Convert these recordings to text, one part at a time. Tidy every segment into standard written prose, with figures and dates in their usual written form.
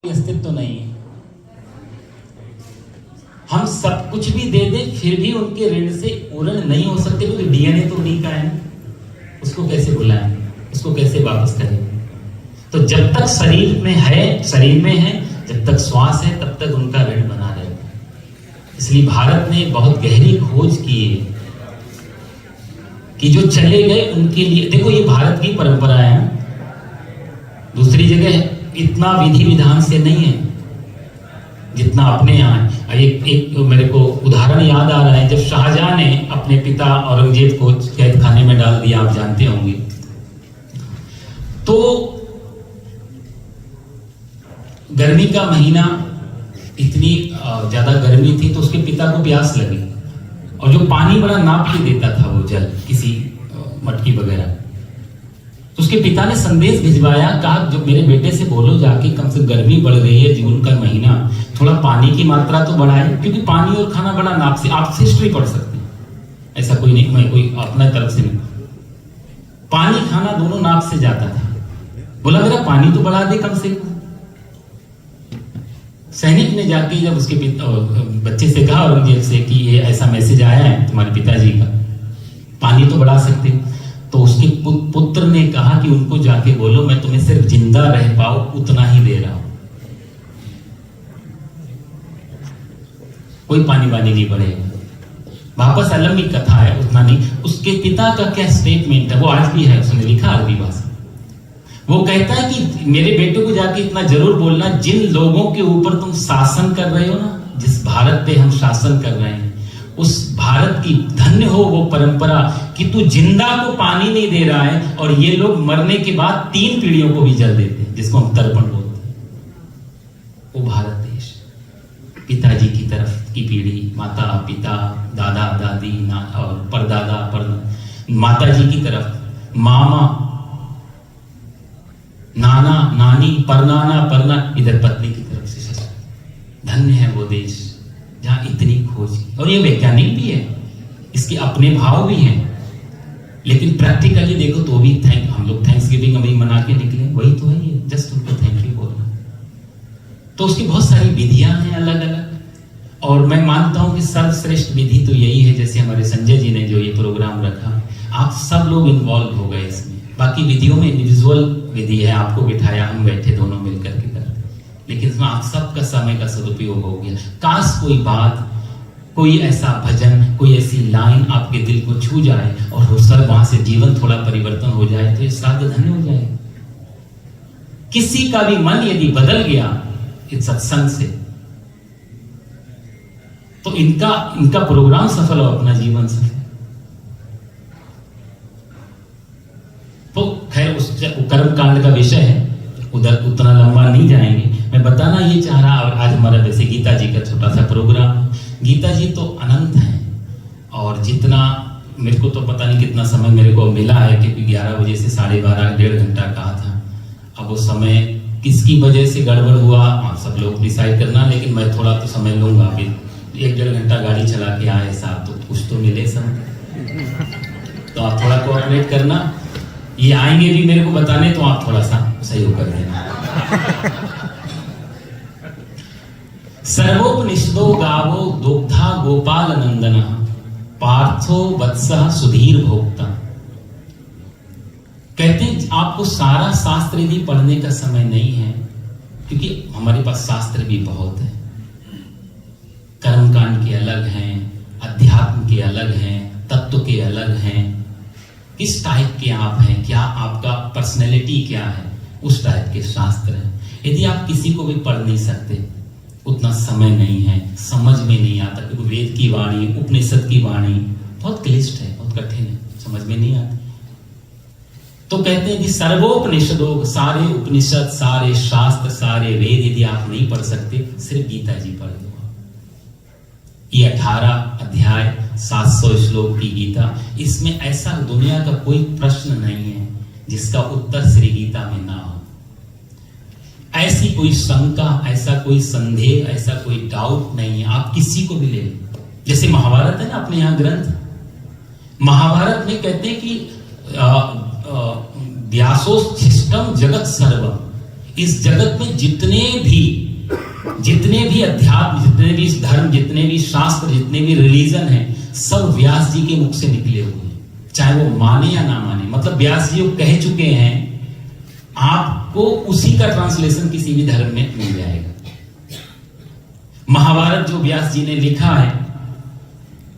अस्तित्व तो नहीं है। हम सब कुछ भी दे दें फिर भी उनके ऋण से पूर्ण नहीं हो सकते, क्योंकि डीएनए तो उन्हीं का है। उसको कैसे बुलाएं, उसको कैसे वापस करें? तो जब तक शरीर में है, जब तक श्वास है, तब तक उनका ऋण बना रहेगा। इसलिए भारत ने बहुत गहरी खोज की है कि जो चले गए उनके लिए। देखो, ये भारत की परंपरा है, दूसरी जगह इतना विधि विधान से नहीं है जितना अपने यहाँ है। एक मेरे को उदाहरण याद आ रहा है, जब शाहजहां ने अपने पिता औरंगजेब को कैद खाने में डाल दिया, आप जानते होंगे, तो गर्मी का महीना, इतनी ज्यादा गर्मी थी, तो उसके पिता को प्यास लगी, और जो पानी बड़ा नाप के देता था वो जल, किसी मटकी वगैरह, तो उसके पिता ने संदेश भिजवाया, कहा जो मेरे बेटे से बोलो जाके, कम से गर्मी बढ़ रही है, जून का महीना, थोड़ा पानी की मात्रा तो बढ़ाए, क्योंकि पानी और खाना बड़ा नाप से, आप हिस्ट्री पढ़ सकते हैं, ऐसा कोई नहीं, मैं कोई अपना तरफ से नहीं, पानी खाना दोनों नाप से जाता था। बोला मेरा पानी तो बढ़ा दे कम से कम। सैनिक ने जाके जब उसके बच्चे से कहा, औरंगजेब से, कि ये ऐसा मैसेज आया है तुम्हारे पिताजी का, पानी तो बढ़ा सकते, तो उसके पुत्र ने कहा कि उनको जाके बोलो मैं तुम्हें सिर्फ जिंदा रह पाओ उतना ही दे रहा हूं, कोई पानी वानी नहीं बढ़ेगा। वापस अलम की कथा है, उतना नहीं। उसके पिता का क्या स्टेटमेंट है, वो आज भी है, उसने लिखा अरबी भाषा। वो कहता है कि मेरे बेटे को जाके इतना जरूर बोलना, जिन लोगों के ऊपर तुम शासन कर रहे हो ना, जिस भारत पे हम शासन कर रहे हैं, उस भारत की धन्य हो वो परंपरा कि तू जिंदा को पानी नहीं दे रहा है, और ये लोग मरने के बाद 3 पीढ़ियों को भी जल देते हैं, जिसको हम तर्पण बोलते हैं। वो भारत देश, पिताजी की तरफ की पीढ़ी, माता पिता, दादा दादी, और परदादा माता जी की तरफ मामा, नाना नानी, परना, इधर पत्नी की तरफ से ससुर। धन्य है वो देश जहां इतनी खोज की, और ये वैज्ञानिक भी है, इसके अपने भाव भी हैं, लेकिन प्रैक्टिकली देखो तो भी हम लोग थैंक्सगिविंग अभी मना के निकले, वही तो है ये, जस्ट उनको थैंक यू बोलना। तो उसकी बहुत सारी विधियां हैं अलग अलग, और मैं मानता हूं कि सर्वश्रेष्ठ विधि तो यही है, जैसे हमारे संजय जी ने जो ये प्रोग्राम रखा, आप सब लोग इन्वॉल्व हो गए इसमें। बाकी विधियों में इंडिविजुअल विधि है, आपको बिठाया, हम बैठे दोनों मिलकर के करते, लेकिन इसमें आप सबका समय का सदुपयोग हो गया। काश कोई बात, कोई ऐसा भजन, कोई ऐसी लाइन आपके दिल को छू जाए, और हो सर वहां से जीवन थोड़ा परिवर्तन हो जाए, तो ये श्राद्ध धन्य हो जाए। किसी का भी मन यदि बदल गया इस सत्संग से, तो इनका प्रोग्राम सफल हो, अपना जीवन सफल। तो खैर उस कर्म कांड का विषय है, उधर उतना लंबा नहीं जाएंगे। मैं बताना ये चाह रहा, और आज हमारा वैसे गीता जी का छोटा सा प्रोग्राम। गीता जी तो अनंत है, और जितना मेरे को तो पता नहीं कितना समय मेरे को मिला है, क्योंकि 11 बजे से 12:30 1.5 घंटा कहा था। अब वो समय किसकी वजह से गड़बड़ हुआ, आप सब लोग डिसाइड करना, लेकिन मैं थोड़ा तो समय लूंगा। अभी 1-1.5 घंटा गाड़ी चला के आए साहब, तो कुछ तो मिले समय, तो आप थोड़ा कोऑपरेट करना। ये आएंगे भी मेरे को बताने, तो आप थोड़ा सा सहयोग कर देना। सर्वोपनिषदो गावो दुग्धा गोपाल नंदन, पार्थो वत्सः सुधीर भोक्ता। कहते हैं आपको सारा शास्त्र यदि पढ़ने का समय नहीं है, क्योंकि हमारे पास शास्त्र भी बहुत है, कर्मकांड के अलग हैं, अध्यात्म के अलग हैं, तत्व के अलग हैं, किस टाइप के आप हैं, क्या आपका पर्सनैलिटी क्या है, उस टाइप के शास्त्र हैं। यदि आप किसी को भी पढ़ नहीं सकते, उतना समय नहीं है, समझ में नहीं आता, क्योंकि वेद की वाणी, उपनिषद की वाणी बहुत क्लिष्ट है, बहुत कठिन है, समझ में नहीं आती। तो कहते हैं कि सर्वोपनिषदों, सारे उपनिषद, सारे शास्त्र, सारे वेद यदि आप नहीं पढ़ सकते, सिर्फ गीता जी पढ़ लो। ये 18 अध्याय 700 श्लोक की गीता, इसमें ऐसा दुनिया का कोई प्रश्न नहीं है जिसका उत्तर श्री गीता में ना हो। ऐसी कोई शंका, ऐसा कोई संदेह, ऐसा कोई डाउट नहीं है, आप किसी को भी ले लो। जैसे महाभारत है ना, अपने यहाँ ग्रंथ, महाभारत में कहते हैं कि व्यासोच्छिष्टम जगत सर्वम, इस जगत में जितने भी अध्यात्म, जितने भी धर्म, जितने भी शास्त्र, जितने भी रिलीजन हैं, सब व्यास जी के मुख से निकले हुए हैं, चाहे वो माने या ना माने। मतलब व्यास जी वो कह चुके हैं, आपको उसी का ट्रांसलेशन किसी भी धर्म में मिल जाएगा। महाभारत जो व्यास जी ने लिखा है,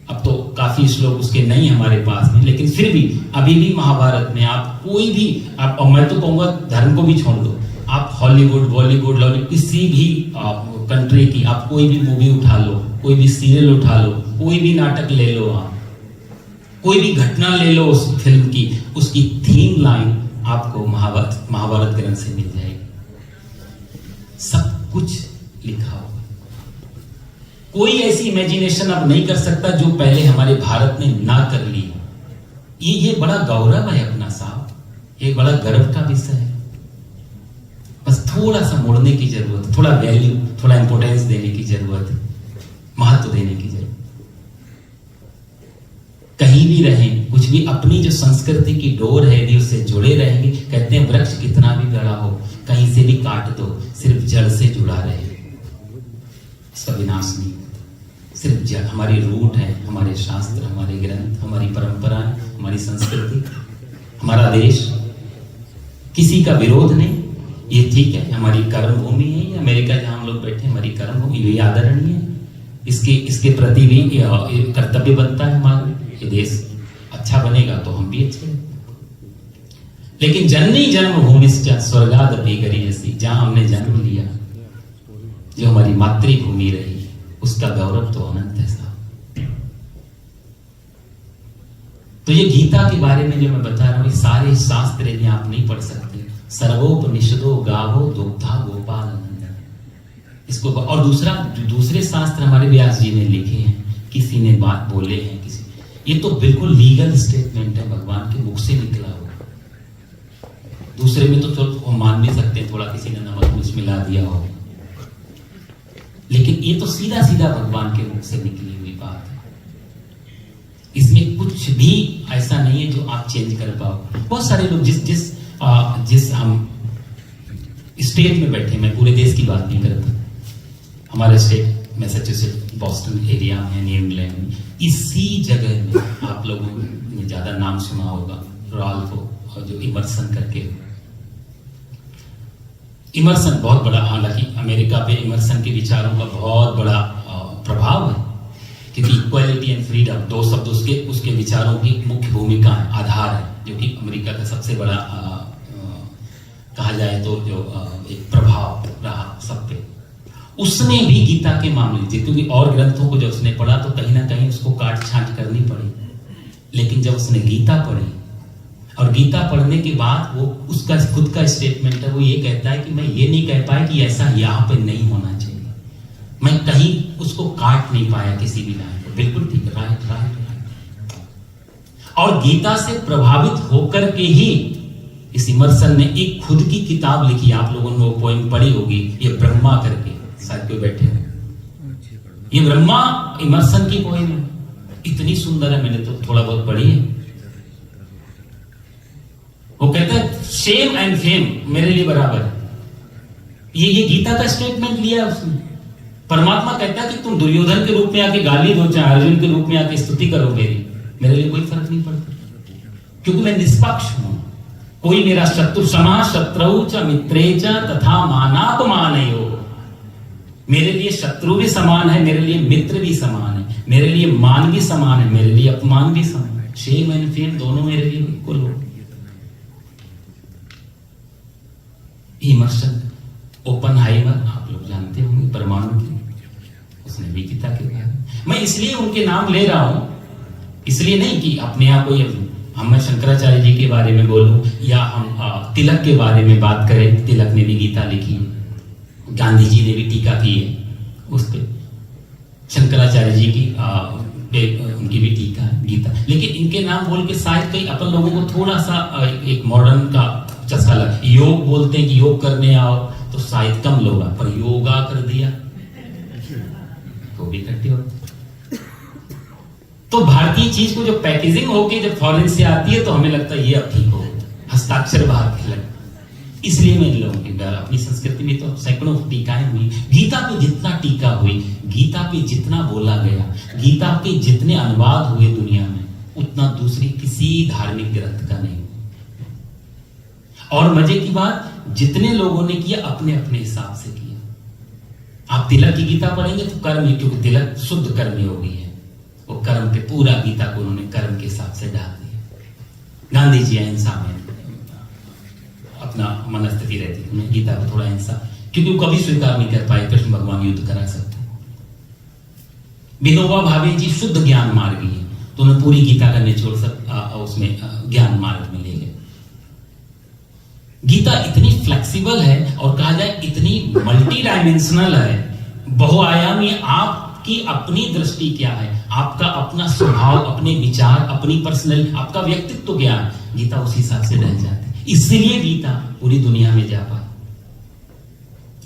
अब तो काफी श्लोक उसके नहीं हमारे पास में, लेकिन फिर भी अभी भी महाभारत में आप कोई भी आप, और मैं तो कहूंगा धर्म को भी छोड़ दो, आप हॉलीवुड, बॉलीवुड, लॉलीवुड, किसी भी कंट्री की आप कोई भी मूवी उठा लो, कोई भी सीरियल उठा लो, कोई भी नाटक ले लो, आप कोई भी घटना ले लो उस फिल्म की, उसकी थीम लाइन आपको महाभारत ग्रंथ से मिल जाएगी। सब कुछ लिखा हुआ। कोई ऐसी इमेजिनेशन अब नहीं कर सकता जो पहले हमारे भारत ने ना कर ली। ये बड़ा गौरव है अपना साहब, ये बड़ा गर्व का विषय है। बस थोड़ा सा मोड़ने की जरूरत है, थोड़ा वैल्यू, थोड़ा इंपोर्टेंस देने की जरूरत है, महत्व देने की जरूरत। कहीं भी रहें, कुछ भी अपनी जो संस्कृति की डोर है यदि उससे जुड़े रहेंगे, कहते हैं वृक्ष कितना भी बड़ा हो, कहीं से भी काट दो, सिर्फ जड़ से जुड़ा रहे, उसका विनाश नहीं। सिर्फ जड़, हमारी रूट है, हमारे शास्त्र, हमारे ग्रंथ, हमारी परंपराएं, हमारी संस्कृति, हमारा देश, किसी का विरोध नहीं। ये ठीक है, हमारी कर्म भूमि है, ये अमेरिका जहां हम लोग बैठे, हमारी कर्म भूमि, ये आदरणीय है, इसके प्रति भी कर्तव्य बनता है हमारा। ये देश अच्छा बनेगा तो हम भी अच्छे हैं। लेकिन जननी जन्मभूमि स्वर्गादपि गरीयसी, जहां हमने जन्म लिया, जो हमारी मातृभूमि रही, उसका गौरव तो अनंत है साहब। तो ये गीता के बारे में जो मैं बता रहा हूं, ये सारे शास्त्र यदि आप नहीं पढ़ सकते, सर्वोपनिषदो गावो दुग्धा गोपाल नंदन, इसको। और दूसरे शास्त्र हमारे व्यास जी ने लिखे हैं, किसी ने बात बोले हैं, किसी, ये तो बिल्कुल लीगल स्टेटमेंट है, भगवान के मुख से निकला हुआ। दूसरे में तो मान भी सकते हैं, थोड़ा किसी ने नमक मिर्च मिला दिया हो, लेकिन ये तो सीधा सीधा भगवान के मुख से निकली हुई बात है। इसमें कुछ भी ऐसा नहीं है जो आप चेंज कर पाओ। बहुत सारे लोग जिस हम स्टेट में बैठे, मैं पूरे देश की बात नहीं करता, हमारे स्टेट मैसाचुसेट्स, बॉस्टन एरिया में, न्यू इंग्लैंड में, इसी जगह में आप लोगों ने ज्यादा नाम सुना होगा रॉल्फ, और जो इमर्सन करके, इमर्सन बहुत बड़ा, हालांकि अमेरिका पे इमर्सन के विचारों का बहुत बड़ा प्रभाव है, क्योंकि इक्वालिटी एंड फ्रीडम दो शब्द उसके विचारों की मुख्य भूमिका है, आधार है, जो कि अमेरिका का सबसे बड़ा कहा जाए तो जो एक प्रभाव रहा सब पे। उसने भी गीता के मामले, क्योंकि और ग्रंथों को जब उसने पढ़ा तो कहीं ना कहीं उसको काट छांट करनी पड़ी, लेकिन जब उसने गीता पढ़ी, और गीता पढ़ने के बाद वो उसका खुद का स्टेटमेंट है, वो ये कहता है कि मैं ये नहीं कह पाया कि ऐसा यहाँ पे नहीं होना चाहिए, मैं कहीं उसको काट नहीं पाया किसी भी लाइन को, बिल्कुल ठीक, राइट राइट। और गीता से प्रभावित होकर के ही इस इमर्सन ने एक खुद की किताब लिखी, आप लोगों ने वो पोएम पढ़ी होगी, ये ब्रह्मा करके, शायद कोई बैठे हो, ये ब्रह्मा इमर्सन की पोएम है, इतनी सुंदर है, मैंने तो थोड़ा बहुत पढ़ी है। वो कहता है शेम एंड फेम मेरे लिए बराबर है, ये गीता का स्टेटमेंट लिया उसने। परमात्मा कहता है कि तुम दुर्योधन के रूप में आके गाली दो, चाहे अर्जुन के रूप में आके स्तुति करो, मेरे लिए कोई फर्क नहीं पड़ता, क्योंकि मैं निष्पक्ष हूं। कोई मेरा शत्रु समा शत्रु च मित्रे च तथा मानापमानयो, मेरे लिए शत्रु भी समान है, मेरे लिए मित्र भी समान है, मेरे लिए मान भी समान है, मेरे लिए अपमान भी समान है, शेम एंड फेम दोनों मेरे लिए इक्वल हो। इमर्सन, ओपनहाइमर आप लोग जानते होंगे, परमाणु की, उसने भी गीता के बारे में, मैं इसलिए उनके नाम ले रहा हूं, इसलिए नहीं कि अपने आप को हम शंकराचार्य जी के बारे में बोलूं, या हम तिलक के बारे में बात करें, तिलक ने भी गीता लिखी है, गांधी जी ने भी टीका की है उस पे, शंकराचार्य जी की उनकी भी टीका है गीता। लेकिन इनके नाम बोल के शायद कई अपन लोगों को थोड़ा सा एक मॉडर्न का चस्का लगा। योग बोलते हैं कि योग करने आओ, तो शायद कम लोग, पर योगा कर दिया तो भी इकट्ठे होते। तो भारतीय चीज को जो पैकेजिंग होके जब फॉरेन से आती है तो हमें लगता है ये अब ठीक हो, हस्ताक्षर बाहर के लग, इसलिए मैं लोगों के अपनी संस्कृति में तो सैकड़ों टीकाएं हुई, गीता पे जितना टीका हुई, गीता पे जितना बोला गया, गीता के जितने अनुवाद हुए दुनिया में, उतना दूसरी किसी धार्मिक ग्रंथ का नहीं। और मजे की बात, जितने लोगों ने किया अपने अपने हिसाब से किया। आप तिलक की गीता पढ़ेंगे तो कर्म, क्योंकि तिलक शुद्ध कर्म योगी है, वो कर्म पे पूरा गीता को उन्होंने कर्म के हिसाब से डाल दिया। गांधी जी अहिंसा में अपना मनस्थिति रहती थी, उन्हें गीता को थोड़ा हिंसा, क्योंकि वो कभी स्वीकार नहीं कर पाए कृष्ण भगवान युद्ध करा सकते। विनोबा भावे जी शुद्ध ज्ञान मार्गी है, तो उन्हें पूरी गीता का निचोड़ उसमें ज्ञान मार्ग में ले गए। गीता इतनी फ्लेक्सिबल है और कहा जाए इतनी मल्टी डायमेंशनल है, बहुआयामी। आपकी अपनी दृष्टि क्या है, आपका अपना स्वभाव, अपने विचार, अपनी पर्सनल, आपका व्यक्तित्व क्या है, गीता उसी हिसाब से ढल जाती है। इसलिए गीता पूरी दुनिया में जा पाई।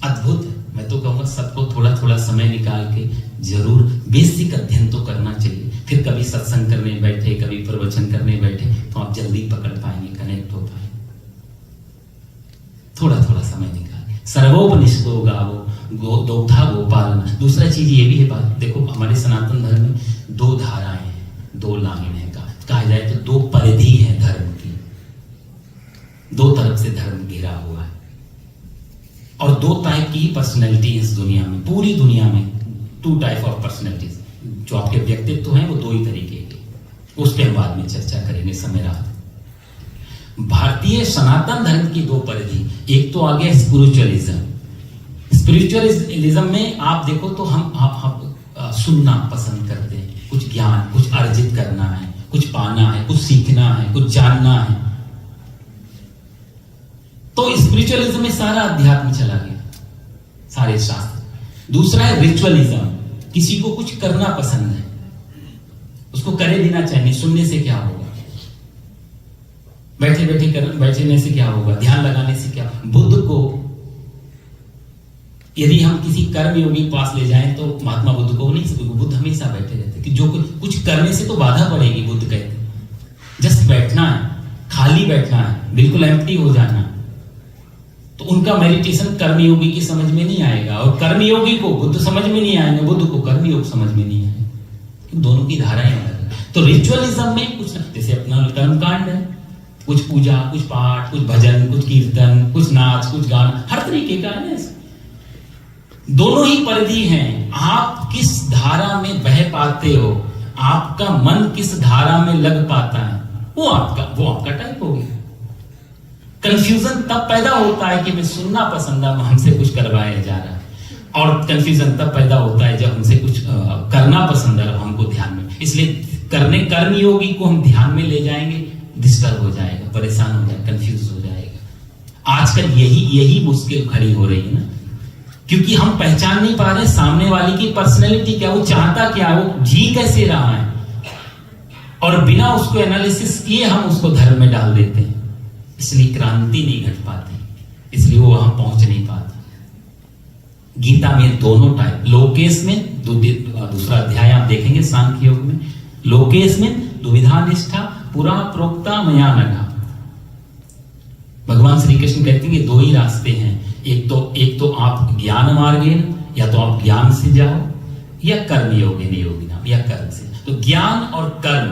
अद्भुत है। मैं तो कहूंगा सबको थोड़ा थोड़ा समय निकाल के जरूर बेसिक अध्ययन तो करना चाहिए। फिर कभी सत्संग करने बैठे, कभी प्रवचन करने बैठे, तो आप जल्दी पकड़ पाएंगे, कनेक्ट हो पाएंगे। थोड़ा थोड़ा समय निकाल। सर्वोपनिषदो गावो दोग्धा गोपालन। दूसरा चीज ये भी है बात, देखो हमारे सनातन धर्म में दो धाराएं हैं, दो लाइन है, कहा जाए तो दो परिधि है धर्म की, दो तरफ से धर्म घिरा हुआ है। और दो टाइप की पर्सनैलिटी इस दुनिया में, पूरी दुनिया में टू टाइप ऑफ पर्सनैलिटीज, जो आपके व्यक्तित्व हैं वो दो ही तरीके के। उस पर हम बाद में चर्चा करेंगे समय रहा। भारतीय सनातन धर्म की दो परिधि, एक तो आ गया स्पिरिचुअलिज्म। स्पिरिचुअलिज्म में आप देखो तो हम सुनना पसंद करते हैं, कुछ ज्ञान, कुछ अर्जित करना है, कुछ पाना है, कुछ सीखना है, कुछ जानना है। तो स्पिरिचुअलिज्म में सारा अध्यात्म चला गया, सारे शास्त्र। दूसरा है रिचुअलिज्म, किसी को कुछ करना पसंद है, उसको करे बिना चाहिए, सुनने से क्या होगा, बैठे बैठने से क्या होगा, ध्यान लगाने से क्या। बुद्ध को यदि हम किसी कर्म योगी के पास ले जाएं तो महात्मा बुद्ध को नहीं, बुद्ध हमेशा बैठे रहते कि जो कुछ करने से तो बाधा पड़ेगी। बुद्ध कहते जस्ट बैठना है, खाली बैठना है, बिल्कुल एम्प्टी हो जाना। तो उनका मेडिटेशन कर्मयोगी की समझ में नहीं आएगा, और कर्मयोगी को बुद्ध समझ में नहीं आएंगे, बुद्ध को कर्मयोग समझ में नहीं आएगा। दोनों की धाराएं अलग है। तो रिचुअलिज्म में कुछ जैसे अपना कर्मकांड है, कुछ पूजा, कुछ पाठ, कुछ भजन, कुछ कीर्तन, कुछ नाच, कुछ गाना, हर तरीके का है। दोनों ही परिधि हैं। आप किस धारा में बह पाते हो, आपका मन किस धारा में लग पाता है, वो आपका टाइप हो गया। कंफ्यूजन तब पैदा होता है कि मैं सुनना पसंद है, हमसे कुछ करवाया जा रहा है, और कंफ्यूजन तब पैदा होता है जब हमसे कुछ करना पसंद है, हमको ध्यान में। इसलिए कर्मयोगी को हम ध्यान में ले जाएंगे, डिस्टर्ब हो जाएगा, परेशान हो जाएगा, कंफ्यूज हो जाएगा। आजकल यही मुश्किल खड़ी हो रही है ना, क्योंकि हम पहचान नहीं पा रहे सामने वाले की पर्सनैलिटी क्या, वो चाहता क्या, वो जी कैसे रहा है, और बिना उसको एनालिसिस किए हम उसको धर्म में डाल देते हैं। इसलिए क्रांति नहीं घट पाती, इसलिए वो वहां पहुंच नहीं पाता। गीता में दोनों टाइप, लोकेश में दूसरा अध्याय आप देखेंगे सांख्य योग में, लोकेश में दुविधा निष्ठा पुरा प्रोक्ता मया नघा। भगवान श्री कृष्ण कहते हैं कि दो ही रास्ते हैं, एक तो आप ज्ञान मार्गेन, या तो आप ज्ञान से जाओ, या कर्म योगेन योगिना, या कर्म से। तो ज्ञान और कर्म,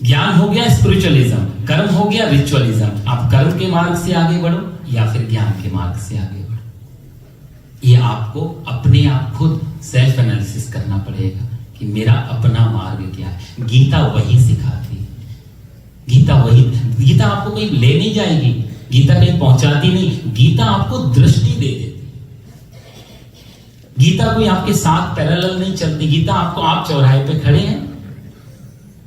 ज्ञान हो गया स्पिरिचुअलिज्म, कर्म हो गया रिचुअलिज्म। आप कर्म के मार्ग से आगे बढ़ो या फिर ज्ञान के मार्ग से आगे बढ़ो। ये आपको अपने आप खुद सेल्फ एनालिसिस करना पड़ेगा कि मेरा अपना मार्ग क्या है। गीता वही सिखाती है, गीता आपको कहीं ले नहीं जाएगी, गीता कहीं पहुंचाती नहीं, गीता आपको दृष्टि दे देती। गीता कोई आपके साथ पैरेलल नहीं चलती। गीता आपको, आप चौराहे पे खड़े हैं,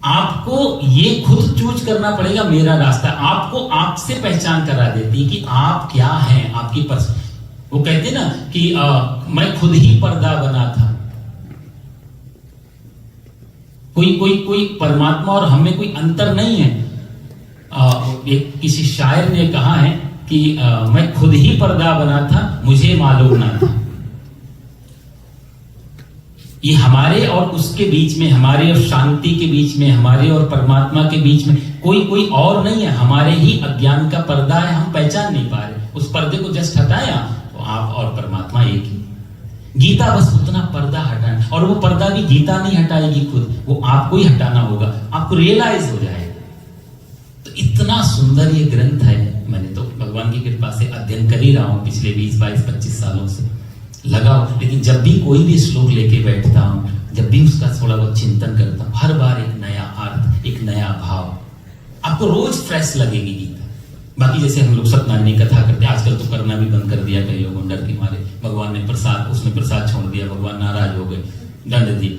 आपको ये खुद चूज करना पड़ेगा मेरा रास्ता। आपको आपसे पहचान करा देती कि आप क्या हैं, आपकी वो कहते ना कि मैं खुद ही पर्दा बना था। कोई परमात्मा और हमें कोई अंतर नहीं है। एक किसी शायर ने कहा है कि मैं खुद ही पर्दा बना था, मुझे मालूम ना था। ये हमारे और उसके बीच में, हमारे और शांति के बीच में, हमारे और परमात्मा के बीच में कोई और नहीं है, हमारे ही अज्ञान का पर्दा है, हम पहचान नहीं पा रहे। उस पर्दे को जस्ट हटाया तो आप और परमात्मा एक ही। गीता बस उतना पर्दा हटाना, और वो पर्दा भी गीता नहीं हटाएगी खुद, वो आपको ही हटाना होगा, आपको रियलाइज हो जाएगा। तो इतना सुंदर ये ग्रंथ है। मैंने तो भगवान की कृपा से अध्ययन कर ही रहा हूं पिछले 20, 22, 25 सालों से लगाओ, लेकिन जब भी कोई भी श्लोक लेके बैठता हूं, जब भी उसका थोड़ा बहुत चिंतन करता हूं, हर बार एक नया अर्थ, एक नया भाव, आपको रोज फ्रेश लगेगी गीता। बाकी जैसे हम लोग सत्यनारायण की कथा करते हैं, आजकल तो करना भी बंद कर दिया कई लोगों डर के मारे, भगवान ने प्रसाद, उसमें प्रसाद छोड़ दिया, भगवान नाराज हो गए, दंड दी,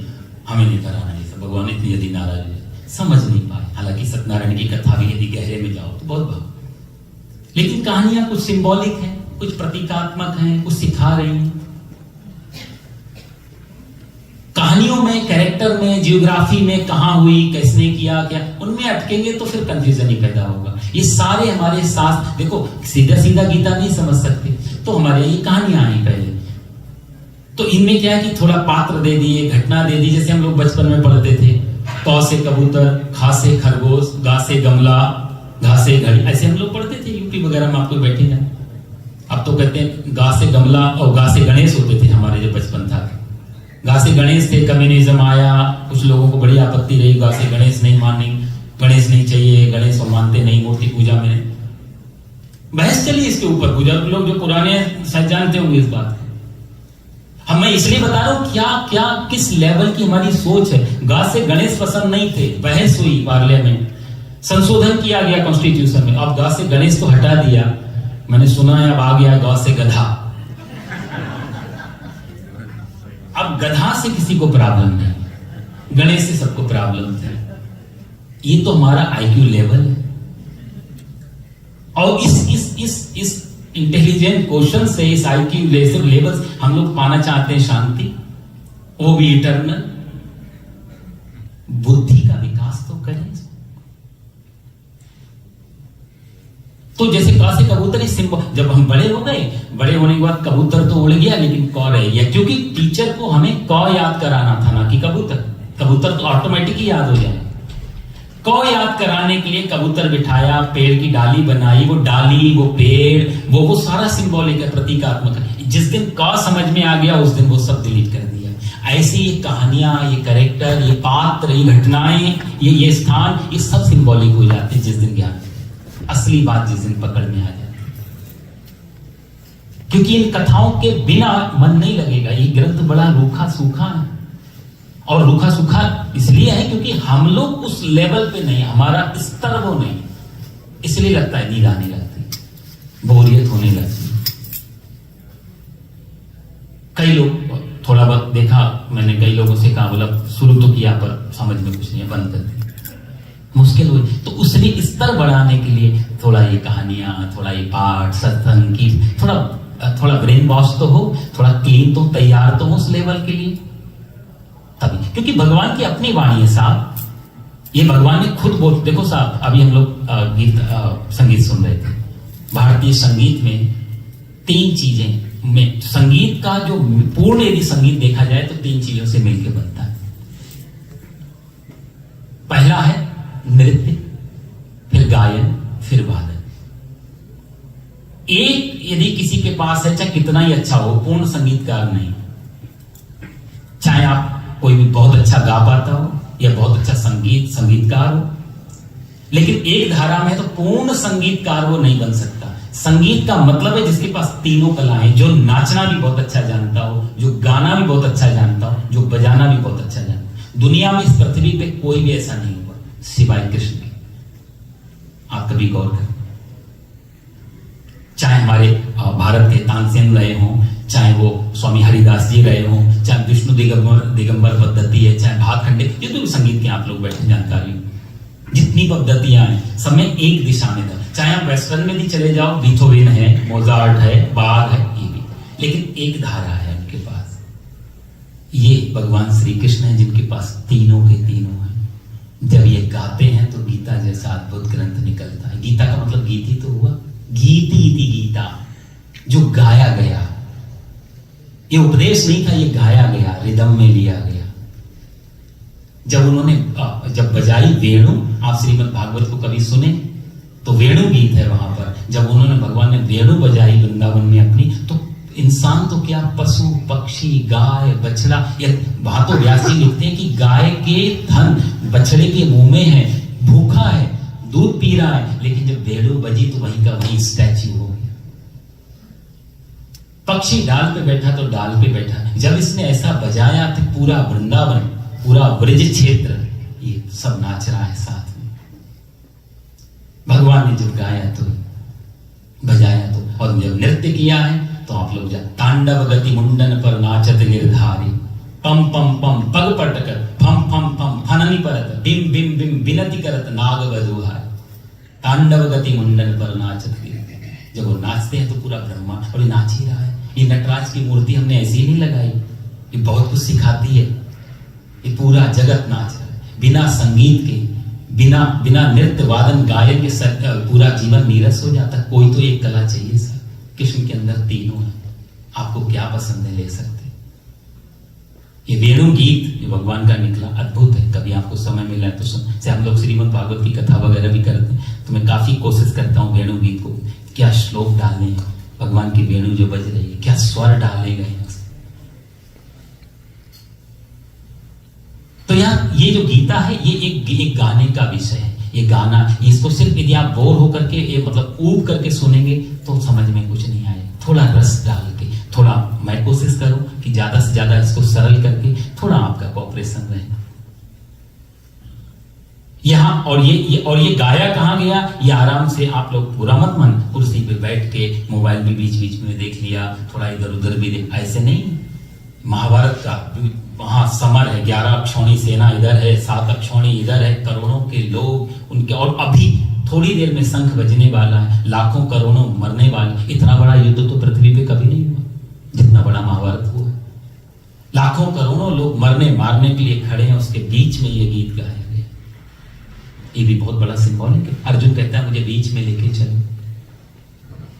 हमें नहीं कराना ये सब, भगवान इतनी यदि नाराज हो जाए, समझ नहीं पाए। हालांकि सत्यनारायण की कथा भी यदि गहरे में जाओ तो बहुत भाव, लेकिन कहानियां कुछ सिंबॉलिक है, कुछ प्रतीकात्मक है, कुछ सिखा रही है। कहानियों में, कैरेक्टर में, जियोग्राफी में कहां हुई, किसने किया, क्या, उनमें अटकेंगे तो फिर कंफ्यूजन ही पैदा होगा। ये सारे हमारे साथ, देखो सीधा सीधा गीता नहीं समझ सकते, तो हमारे ये कहानियां आई पहले, तो इनमें क्या है कि थोड़ा पात्र दे दिए, घटना दे दी, जैसे हम लोग बचपन में पढ़ते थे, क से कबूतर, ख से खरगोश, गा से गमला, घा से घड़ी, ऐसे हम लोग पढ़ते थे यूपी वगैरह में, आपको बैठे जाए। अब तो कहते हैं गा से गमला और गा से गणेश होते थे हमारे जो बचपन था। गा से गणेश थे, कम्युनिज्म आया, कुछ लोगों को बड़ी आपत्ति रही, गा से गणेश नहीं माननी, गणेश नहीं चाहिए, गणेश को मानते नहीं, मूर्ति पूजा में बहस चली इसके ऊपर। बुजुर्ग लोग जो पुराने शायद जानते होंगे इस बात को। मैं इसलिए बता रहा हूं क्या क्या किस लेवल की हमारी सोच है। गा से गणेश पसंद नहीं थे, बहस हुई पार्लियामेंट, संशोधन किया गया कॉन्स्टिट्यूशन में, अब गा से गणेश को हटा दिया। मैंने सुना है अब आ गया गा से गधा। अब गधा से किसी को प्रॉब्लम नहीं, गणेश से सबको प्रॉब्लम है। ये तो हमारा आईक्यू लेवल है, और इस इंटेलिजेंट क्वेश्चन से, इस आईक्यू लेवल हम लोग पाना चाहते हैं शांति, वो भी इटर्नल। बुद्धि का विकास तो करें। तो जैसे क से कबूतर, इस जब हम बड़े हो गए, बड़े होने के बाद कबूतर तो उड़ गया, लेकिन क रह गया, क्योंकि टीचर को हमें क याद कराना था, ना कि कबूतर। कबूतर तो ऑटोमेटिक ही याद हो जाए। क याद कराने के लिए कबूतर बिठाया, पेड़ की डाली बनाई, वो डाली, वो पेड़, वो सारा सिंबॉलिक है, प्रतीकात्मक है। जिस दिन क समझ में आ गया, उस दिन वो सब डिलीट कर दिया। ऐसी ये कहानियां, ये कैरेक्टर, ये पात्र, ये घटनाएं, ये स्थान, ये सब सिंबॉलिक हो जाते हैं जिस दिन ज्ञान, असली बात जिस दिन पकड़ में आ जाती। क्योंकि इन कथाओं के बिना मन नहीं लगेगा। ये ग्रंथ बड़ा रूखा सूखा है, और रूखा सूखा इसलिए है क्योंकि हम लोग उस लेवल पे नहीं, हमारा स्तर वो नहीं, इसलिए लगता है नींद आने लगती, बोरियत होने लगती। कई लोग, थोड़ा बहुत देखा मैंने, कई लोगों से कहा, बोला शुरू तो किया पर समझ में कुछ नहीं, बंद कर दी, मुश्किल हुई। तो उसने स्तर बढ़ाने के लिए थोड़ा ये कहानियां, थोड़ा ये पाठ, सत्संग की, थोड़ा ब्रेन वॉश तो हो, थोड़ा क्लीन तो, तैयार तो हो उस लेवल के लिए, तभी। क्योंकि भगवान की अपनी वाणी है साहब, ये भगवान ने खुद बोल, देखो साहब, अभी हम लोग संगीत सुन रहे थे। भारतीय संगीत में 3 चीजें में, संगीत का जो पूर्ण यदि संगीत देखा जाए तो 3 चीजों से मिलकर बनता है। पहला है नृत्य, फिर गायन, फिर वादन। एक यदि किसी के पास है, चाहे कितना ही अच्छा हो, पूर्ण संगीतकार नहीं, चाहे आप कोई भी बहुत अच्छा गा पाता हो या बहुत अच्छा संगीतकार हो, लेकिन एक धारा में तो पूर्ण संगीतकार वो नहीं बन सकता। संगीत का मतलब है जिसके पास तीनों कलाएं, जो नाचना भी बहुत अच्छा जानता हो, जो गाना भी बहुत अच्छा जानता हो, जो बजाना भी बहुत अच्छा जानता हो। दुनिया में, इस पृथ्वी पे कोई भी ऐसा नहीं हुआ सिवाय कृष्ण के। आप कभी गौर करें, चाहे हमारे भारत के तानसेन रहे हों, चाहे वो स्वामी हरिदास जी रहे हों, चाहे विष्णु दिगंबर पद्धति है, चाहे भाखंडे, जितने भी संगीत के आप लोग बैठे जानकारी, जितनी पद्धतियां हैं, सब में एक दिशा में था। चाहे आप वेस्टर्न में भी चले जाओ, बीथोवेन है, मोजार्ट है, बाग है, ये भी, लेकिन एक धारा है उनके पास। ये भगवान श्री कृष्ण है जिनके पास तीनों के तीनों हैं। जब ये गाते हैं तो गीता जैसा अद्भुत ग्रंथ निकलता है। गीता का मतलब गीत ही तो हुआ, गीति इति गीता, जो गाया गया। ये उपदेश नहीं था, ये गाया गया, रिदम में लिया गया। जब उन्होंने जब बजाई वेणु, आप श्रीमद् भागवत को कभी सुने तो वेणु गीत है वहां पर, जब उन्होंने भगवान ने वेणु बजाई वृंदावन में अपनी, तो इंसान तो क्या, पशु पक्षी गाय बछड़ा, वहां तो व्यास जी लिखते हैं कि गाय के थन बछड़े के मुंह में है, भूखा है, दूध पी रहा है, लेकिन जब वेणु बजी तो वहीं का वहीं स्टैच्यू हो गया। पक्षी डाल पे बैठा तो डाल पे बैठा। जब इसने ऐसा बजाया तो पूरा वृंदावन, पूरा ब्रज क्षेत्र ये सब नाच रहा है साथ में। भगवान ने जब गाया तो बजाया तो, और जब नृत्य किया है तो आप लोग जान, तांडव गति मुंडन पर नाचत गिरधारी, पम पम पम पग पटकर फम फम फम फननी परत, बिम बिम बिम विनती करत नाग बजुहार। तांडव गति मुंडन पर नाचत गिरधारी, जब वो नाचते हैं तो पूरा ब्रह्मांड, और ये नाच ही रहा है। ये नटराज की मूर्ति हमने ऐसी ही नहीं लगाई, ये बहुत कुछ सिखाती है। ये पूरा जगत नाच रहा है, बिना संगीत के, बिना नृत्य वादन गायन के पूरा जीवन नीरस हो जाता है। कोई तो एक कला चाहिए सर। कृष्ण के अंदर तीनों है, आपको क्या पसंद है ले सकते। ये वेणु गीत ये भगवान का निकला, अद्भुत है। कभी आपको समय मिला है तो सुन। से हम लोग श्रीमद् भागवत की कथा वगैरह भी करते हैं, तो मैं काफी कोशिश करता हूँ वेणु गीत को क्या श्लोक डालने, भगवान की वेणु जो बज रही है क्या स्वर डाले गए हैं। तो यार ये जो गीता है ये एक गाने का विषय है। ये गाना, इसको सिर्फ यदि आप बोर होकर के ये मतलब ऊब करके सुनेंगे तो समझ में कुछ नहीं आएगा। थोड़ा रस डाल के, थोड़ा मैं कोशिश करूं कि ज्यादा से ज्यादा इसको सरल करके थोड़ा आपका कोऑपरेशन रहे यहाँ। और ये गाया कहाँ गया, ये आराम से आप लोग बुरा मत मन, कुर्सी पे बैठ के मोबाइल भी बीच बीच में देख लिया, थोड़ा इधर उधर भी देख, ऐसे नहीं। महाभारत का वहां समर है, 11 अक्षौणी सेना इधर है, 7 अक्षौणी इधर है, करोड़ों के लोग उनके, और अभी थोड़ी देर में शंख बजने वाला है, लाखों करोड़ों मरने वाले। इतना बड़ा युद्ध तो पृथ्वी पे कभी नहीं हुआ जितना बड़ा महाभारत हुआ। लाखों करोड़ों लोग मरने मारने के लिए खड़े हैं, उसके बीच में ये गीत गाया गया। ये भी बहुत बड़ा सिंबॉलिक है। अर्जुन कहता है मुझे बीच में लेके चलो,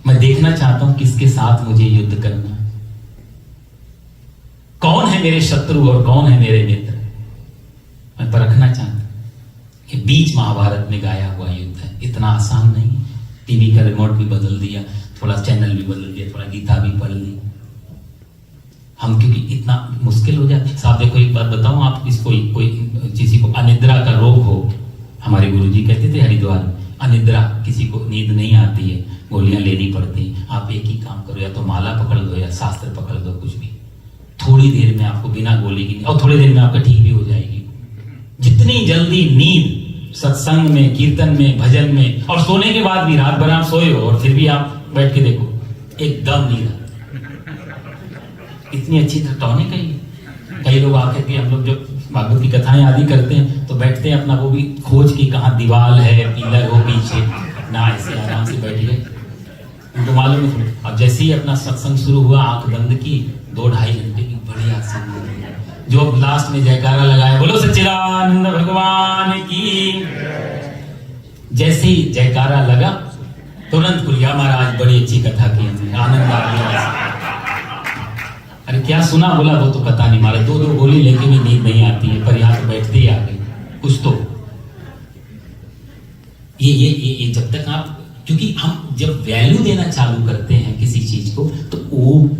मैं देखना चाहता हूं किसके साथ मुझे युद्ध करना है, कौन है मेरे शत्रु और कौन है मेरे मित्र, मैं परखना चाहता हूं। ये बीच महाभारत में गाया हुआ युद्ध है, इतना आसान नहीं। टीवी का रिमोट भी बदल दिया, थोड़ा चैनल भी बदल दिया, थोड़ा गीता भी पढ़ ली हम, क्योंकि इतना मुश्किल हो जाए। साहब देखो एक बात बताऊं, आप इसको कोई किसी को अनिद्रा का रोग हो, हमारे गुरुजी कहते थे हरिद्वार, अनिद्रा किसी को नींद नहीं आती है, गोलियां लेनी पड़ती, आप एक ही काम करो, या तो माला पकड़ दो या शास्त्र पकड़ दो, कुछ भी। थोड़ी देर में आपको बिना गोली की, और थोड़ी देर में आपका ठीक भी हो जाएगी। जितनी जल्दी नींद सत्संग में, कीर्तन में, भजन में, और सोने के बाद भी, रात भर आप सोए हो और फिर भी आप बैठ के देखो एकदम नींद, इतनी अच्छी थकाने कई लोग आकर के, हम लोग जब भागवत की कथाएं आदि करते हैं तो बैठते हैं अपना वो भी खोज की, कहाँ दीवार है, पिलर हो पीछे ना, ऐसे आराम से बैठ गए, उनको मालूम है। अब जैसे ही अपना सत्संग शुरू हुआ, आंख बंद की, 2-2.5 घंटे की बढ़िया सी जो लास्ट में जयकारा लगाया, बोलो सच्चिदानंद भगवान की। जैसे ही जयकारा लगा तुरंत खुलिया, महाराज बड़ी अच्छी कथा की, आनंद आ गया। अरे क्या सुना, बोला वो तो पता नहीं, मारे 2-2 गोली लेके भी नींद नहीं आती है, पर यहाँ तो बैठते ही आ गए कुछ तो। ये जब तक आप, क्योंकि हम जब वैल्यू देना चालू करते हैं किसी चीज को, तो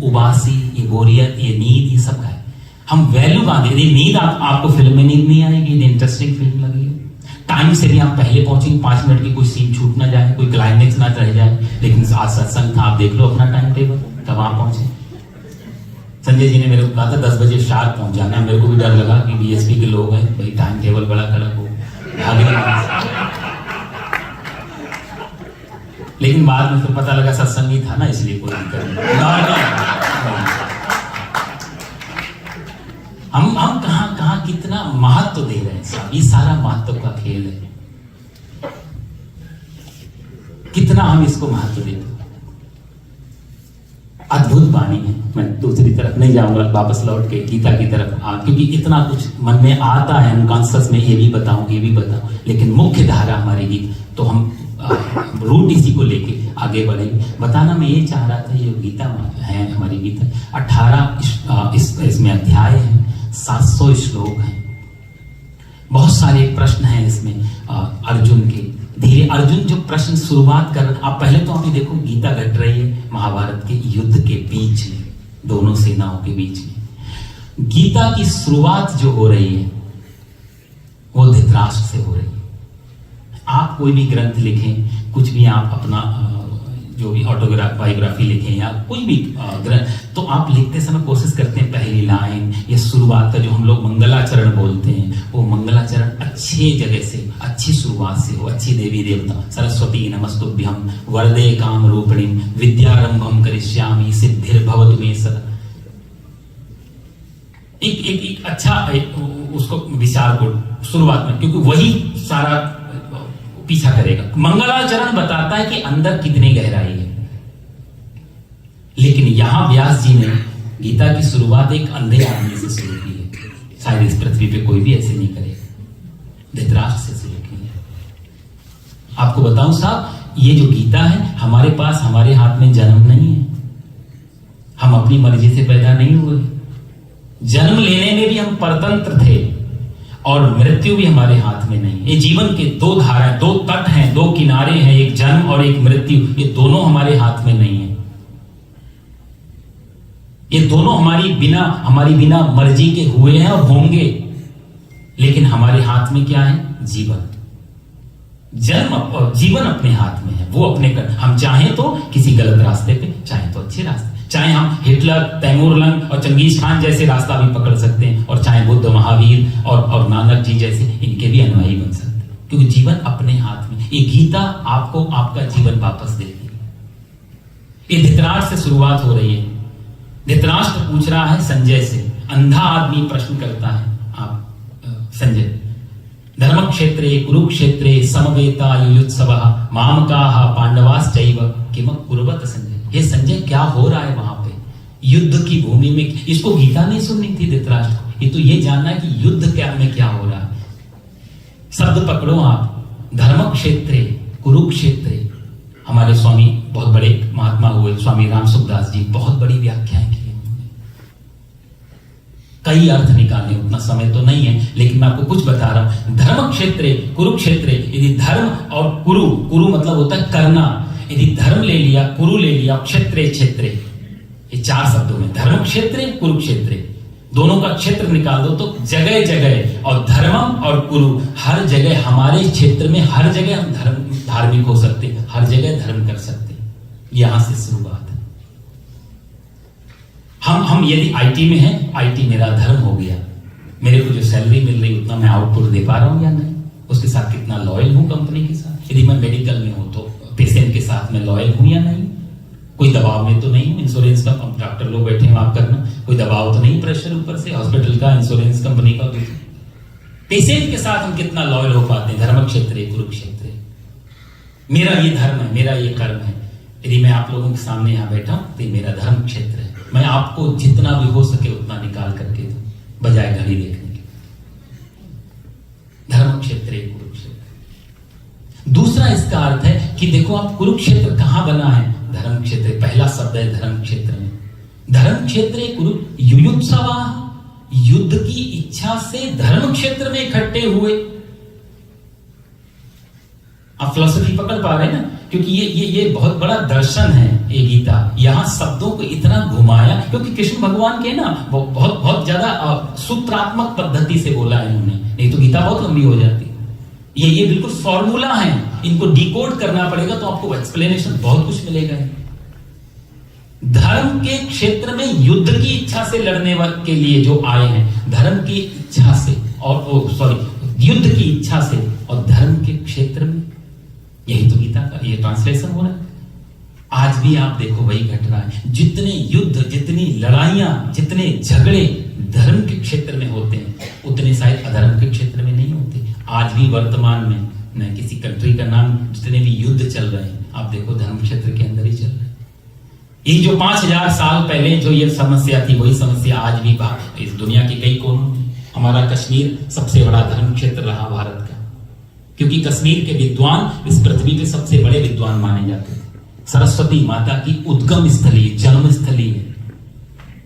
उबासी, ये बोरियत, ये नींद, ये सब का है। हम वैल्यू बांधे, यदि नींद आपको फिल्म में नींद नहीं आएगी, यदि इंटरेस्टिंग फिल्म लगी हो, टाइम से भी आप पहले पहुंचेंगे, 5 मिनट की कोई सीन छूट ना जाए, कोई क्लाइमेक्स ना रह जाए। लेकिन आज सत्संग था, आप देख लो अपना टाइम टेबल, तब आप पहुंचे। संजय जी ने मेरे को कहा था 10 बजे शार्प पहुंच जाना, मेरे को भी डर लगा कि बीएसपी के लोग हैं भाई, टाइम टेबल बड़ा कड़क हो, लेकिन बाद में फिर पता लगा सत्संग ही था ना, इसलिए कोई दिक्कत नहीं। हम कहाँ कितना महत्व दे रहे हैं साहब, ये सारा महत्व का खेल है, कितना हम इसको महत्व देते हैं। अद्भुत वाणी है। मैं दूसरी तरफ नहीं जाऊंगा, वापस लौट के गीता की तरफ क्योंकि इतना कुछ मन में आता है अनकॉन्शियस में, ये भी बताऊं, लेकिन मुख्य धारा हमारी गीत, तो हम रूट इसी को लेके आगे बढ़ेंगे। बताना मैं ये चाह रहा था, ये गीता है हमारी गीता, 18 इसमें अध्याय है, 700 श्लोक हैं। बहुत सारे प्रश्न हैं इसमें अर्जुन के। धीरे अर्जुन जो प्रश्न शुरुआत कर, आप पहले तो अभी देखो गीता घट रही है महाभारत के युद्ध के बीच में, दोनों सेनाओं के बीच में। गीता की शुरुआत जो हो रही है वो धृतराष्ट्र से हो रही है। आप कोई भी ग्रंथ लिखें, कुछ भी आप अपना जो भी बायोग्राफी लिखें या कोई भी ग्रंथ, तो आप लिखते समय कोशिश करते हैं पहली लाइन या शुरुआत का जो हम लोग मंगलाचरण बोलते हैं, वो मंगलाचरण अच्छे जगह से, अच्छी शुरुआत से हो। अच्छी देवी देवता, सरस्वती नमस्तुभ्यं वरदे काम रूपिणीं विद्यारंभम करिष्यामि सिद्धिर्भवतु मे सदा। एक अच्छा उसको विचार को शुरुआत में, क्योंकि वही सारा पीछा करेगा। मंगलाचरण बताता है कि अंदर कितनी गहराई है, लेकिन यहां व्यास जी ने गीता की शुरुआत एक अंधे आदमी से शुरू की है। शायद इस पृथ्वी पे कोई भी ऐसे नहीं करेगा। धृतराष्ट्र से शुरू की है। आपको बताऊं साहब, ये जो गीता है हमारे पास, हमारे हाथ में जन्म नहीं है। हम अपनी मर्जी से पैदा नहीं हुए। जन्म लेने में भी हम परतंत्र थे और मृत्यु भी हमारे हाथ में नहीं। ये जीवन के दो धाराएं, दो तट हैं, दो किनारे हैं, एक जन्म और एक मृत्यु। ये दोनों हमारे हाथ में नहीं है। ये दोनों हमारी बिना मर्जी के हुए हैं और होंगे, लेकिन हमारे हाथ में क्या है? जीवन। जन्म और जीवन अपने हाथ में है। वो अपने हम चाहें तो किसी गलत रास्ते पे, चाहे तो अच्छे रास्ते, चाहे हम हिटलर, तैमूरलंग और चंगेज खान जैसे रास्ता भी पकड़ सकते हैं, और चाहे बुद्ध, महावीर और नानक जी जैसे इनके भी अनुयायी बन सकते हैं, क्योंकि जीवन अपने हाथ में। ये गीता आपको आपका जीवन वापस देगी। ये धृतराष्ट्र से शुरुआत हो रही है। धृतराष्ट्र पूछ रहा है संजय से, अंधा आदमी प्रश्न करता है। आप संजय, धर्म क्षेत्रे कुरुक्षेत्रे समवेता युयुत्सवः मामकाः पांडवाश्चैव किम कुर्वत संजय। ये संजय क्या हो रहा है वहां पे युद्ध की भूमि में? इसको गीता नहीं सुननी थी धृतराष्ट्र को, ये तो ये जानना है कि युद्ध में क्या हो रहा है। शब्द पकड़ो आप, धर्म क्षेत्रे कुरुक्षेत्रे। हमारे स्वामी बहुत बड़े महात्मा हुए, स्वामी राम सुखदास जी, बहुत बड़ी व्याख्याएं की उन्होंने, कई अर्थ निकाले। उतना समय तो नहीं है, लेकिन मैं आपको कुछ बता रहा हूं। धर्म क्षेत्रे कुरुक्षेत्रे, यदि धर्म और कुरु मतलब होता है करना, यदि धर्म ले लिया, कुरु ले लिया, क्षेत्रे क्षेत्रे, ये चार शब्दों में धर्म क्षेत्रे कुरुक्षेत्रे, दोनों का क्षेत्र निकाल दो तो जगह जगह, और धर्मम और कुरु हर जगह, हमारे क्षेत्र में हर जगह हम धार्मिक हो सकते, हर जगह धर्म कर सकते। यहां से शुरुआत है। हम यदि आईटी में हैं, आईटी मेरा धर्म हो गया। मेरे को जो सैलरी मिल रही उतना मैं आउटपुट दे पा रहा हूं या नहीं, उसके साथ कितना लॉयल हूं कंपनी के साथ। यदि मैं मेडिकल में हूं तो पेशेंट के साथ में लॉयल हूं या नहीं, कोई दबाव में तो नहीं हूं। इंश्योरेंस का डॉक्टर लोग बैठे हैं, आप करना, कोई दबाव तो नहीं, प्रेशर ऊपर से हॉस्पिटल का, इंश्योरेंस कंपनी का। पेशेंट के साथ हम कितना लॉयल हो पाते हैं? धर्म क्षेत्र कुरुक्षेत्र, मेरा ये धर्म है, मेरा ये कर्म है। यदि मैं आप लोगों के सामने यहाँ बैठा हूं तो मेरा धर्म क्षेत्र है। मैं आपको जितना भी हो सके उतना निकाल करके दूं, बजाय घड़ी देखने के। धर्म क्षेत्र कुरुक्षेत्र। दूसरा इसका अर्थ है कि देखो आप, कुरुक्षेत्र कहां बना है? धर्म क्षेत्र, पहला शब्द है धर्म क्षेत्र में। धर्म क्षेत्र कुरु युयुत्सवा, युद्ध की इच्छा से धर्म क्षेत्र में इकट्ठे हुए। आप फिलॉसफी पकड़ पा रहे हैं ना, क्योंकि ये बहुत बड़ा दर्शन है ये गीता। यहां शब्दों को इतना घुमाया, क्योंकि कृष्ण भगवान के ना बहुत ज्यादा सूत्रात्मक पद्धति से बोला है उन्होंने, नहीं तो गीता बहुत लंबी हो जाती। ये बिल्कुल फॉर्मूला है, इनको डिकोड करना पड़ेगा तो आपको एक्सप्लेनेशन बहुत कुछ मिलेगा। धर्म के क्षेत्र में युद्ध की इच्छा से लड़ने के लिए जो आए हैं, धर्म की इच्छा से, और युद्ध की इच्छा से और धर्म के क्षेत्र में, यही तो गीता का ये ट्रांसलेशन हो रहा है। आज भी आप देखो वही घट रहा है। जितने युद्ध, जितनी लड़ाइयां, जितने झगड़े धर्म के क्षेत्र में होते हैं, उतने शायद अधर्म के क्षेत्र में नहीं होते। आज भी वर्तमान में न किसी कंट्री का नाम, जितने भी युद्ध चल रहे हैं आप देखो धर्म क्षेत्र के अंदर ही चल रहे हैं। ये जो 5000 साल पहले जो ये समस्या थी, वही समस्या आज भी इस दुनिया के कई कोनों में। हमारा कश्मीर सबसे बड़ा धर्म क्षेत्र रहा भारत का, क्योंकि कश्मीर के विद्वान इस पृथ्वी पे सबसे बड़े विद्वान माने जाते थे। सरस्वती माता की उद्गम स्थली, जन्म स्थली है।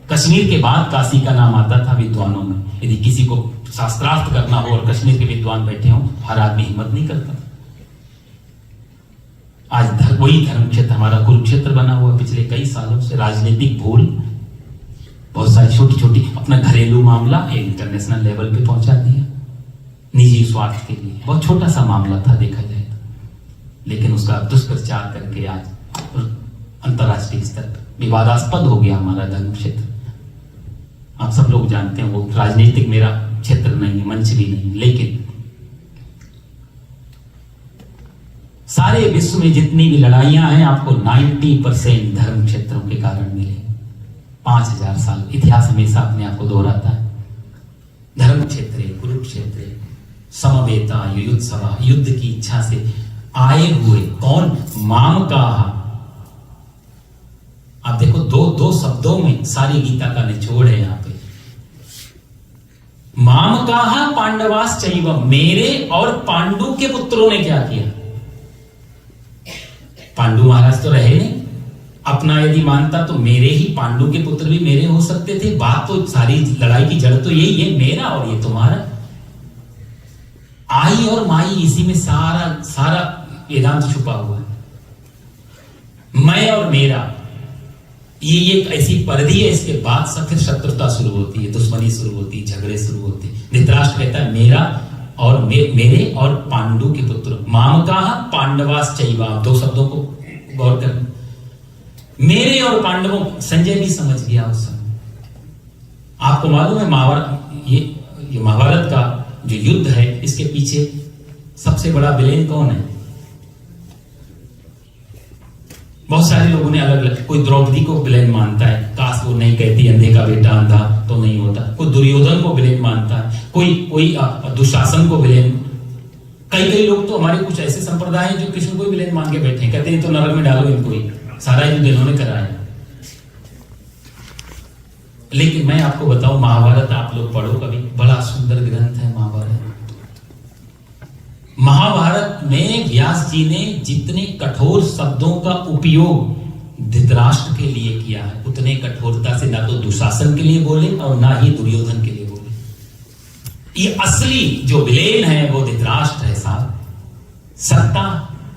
कश्मीर के बाद काशी का नाम आता था विद्वानों में। यदि किसी को शास्त्रार्थ करना हो और कश्मीर के विद्वान बैठे हों, हर आदमी हिम्मत नहीं करता। आज वही धर्म क्षेत्र हमारा कुरुक्षेत्र बना हुआ पिछले कई सालों से। राजनीतिक भूल, बहुत सारी छोटी छोटी अपना घरेलू मामला इंटरनेशनल लेवल पे पहुंचा दिया निजी स्वार्थ के लिए। बहुत छोटा सा मामला था देखा जाए तो, लेकिन उसका दुष्प्रचार करके आज अंतर्राष्ट्रीय स्तर पर विवादास्पद हो गया हमारा धर्म क्षेत्र। आप सब लोग जानते हैं, वो राजनीतिक मेरा क्षेत्र नहीं, मंच भी नहीं, लेकिन सारे विश्व में जितनी भी लड़ाइयां हैं आपको 90% धर्म क्षेत्रों के कारण मिले। 5000 साल इतिहास हमेशा अपने आप को दोहराता है। धर्म क्षेत्र, कुरुक्षेत्र, समवेता, युयुत्सवा, युद्ध की इच्छा से आए हुए कौन? मामकाहा। आप देखो दो शब्दों में सारी गीता का निचोड़ है यहाँ पे। मामकाहा पांडवास चैव, मेरे और पांडु के पुत्रों ने क्या किया? पांडु महाराज तो रहे नहीं, अपना यदि मानता तो मेरे ही पांडु के पुत्र भी मेरे हो सकते थे। बात तो सारी लड़ाई की जड़ तो यही है, मेरा और ये तुम्हारा। आई और माई, इसी में सारा वेदांत छुपा हुआ है। मैं और मेरा, ये एक ऐसी परिधि है, इसके बाद सब फिर शत्रुता शुरू होती है, दुश्मनी शुरू होती है, झगड़े शुरू होते हैं। धृतराष्ट्र कहता है मेरा और मेरे और पांडु के पुत्र। मामकाहा पांडवास चैव, दो शब्दों को गौर कर, मेरे और पांडवों। संजय भी समझ गया उस समय। आपको मालूम है महाभारत, ये महाभारत का जो युद्ध है, इसके पीछे सबसे बड़ा विलेन कौन है? बहुत सारे लोगों ने अलग अलग, कोई द्रौपदी को विलेन मानता है, काश वो नहीं कहती अंधे का बेटा अंधा तो नहीं होता। कोई दुर्योधन को विलेन मानता है, कोई दुशासन को विलेन। कई लोग तो हमारे कुछ ऐसे संप्रदाय हैं जो कृष्ण को ही विलेन मान के बैठे हैं, कहते हैं तो नरक में डालो इनको ही, सारा युद्ध इन्होंने कराया। लेकिन मैं आपको बताऊं, महाभारत आप लोग पढ़ो कभी, बड़ा सुंदर ग्रंथ है महाभारत। महाभारत में व्यास जी ने जितने कठोर शब्दों का उपयोग धृतराष्ट्र के लिए किया है, उतने कठोरता से ना तो दुशासन के लिए बोले और ना ही दुर्योधन के लिए बोले। ये असली जो विलेन है वो धृतराष्ट्र है साहब। सत्ता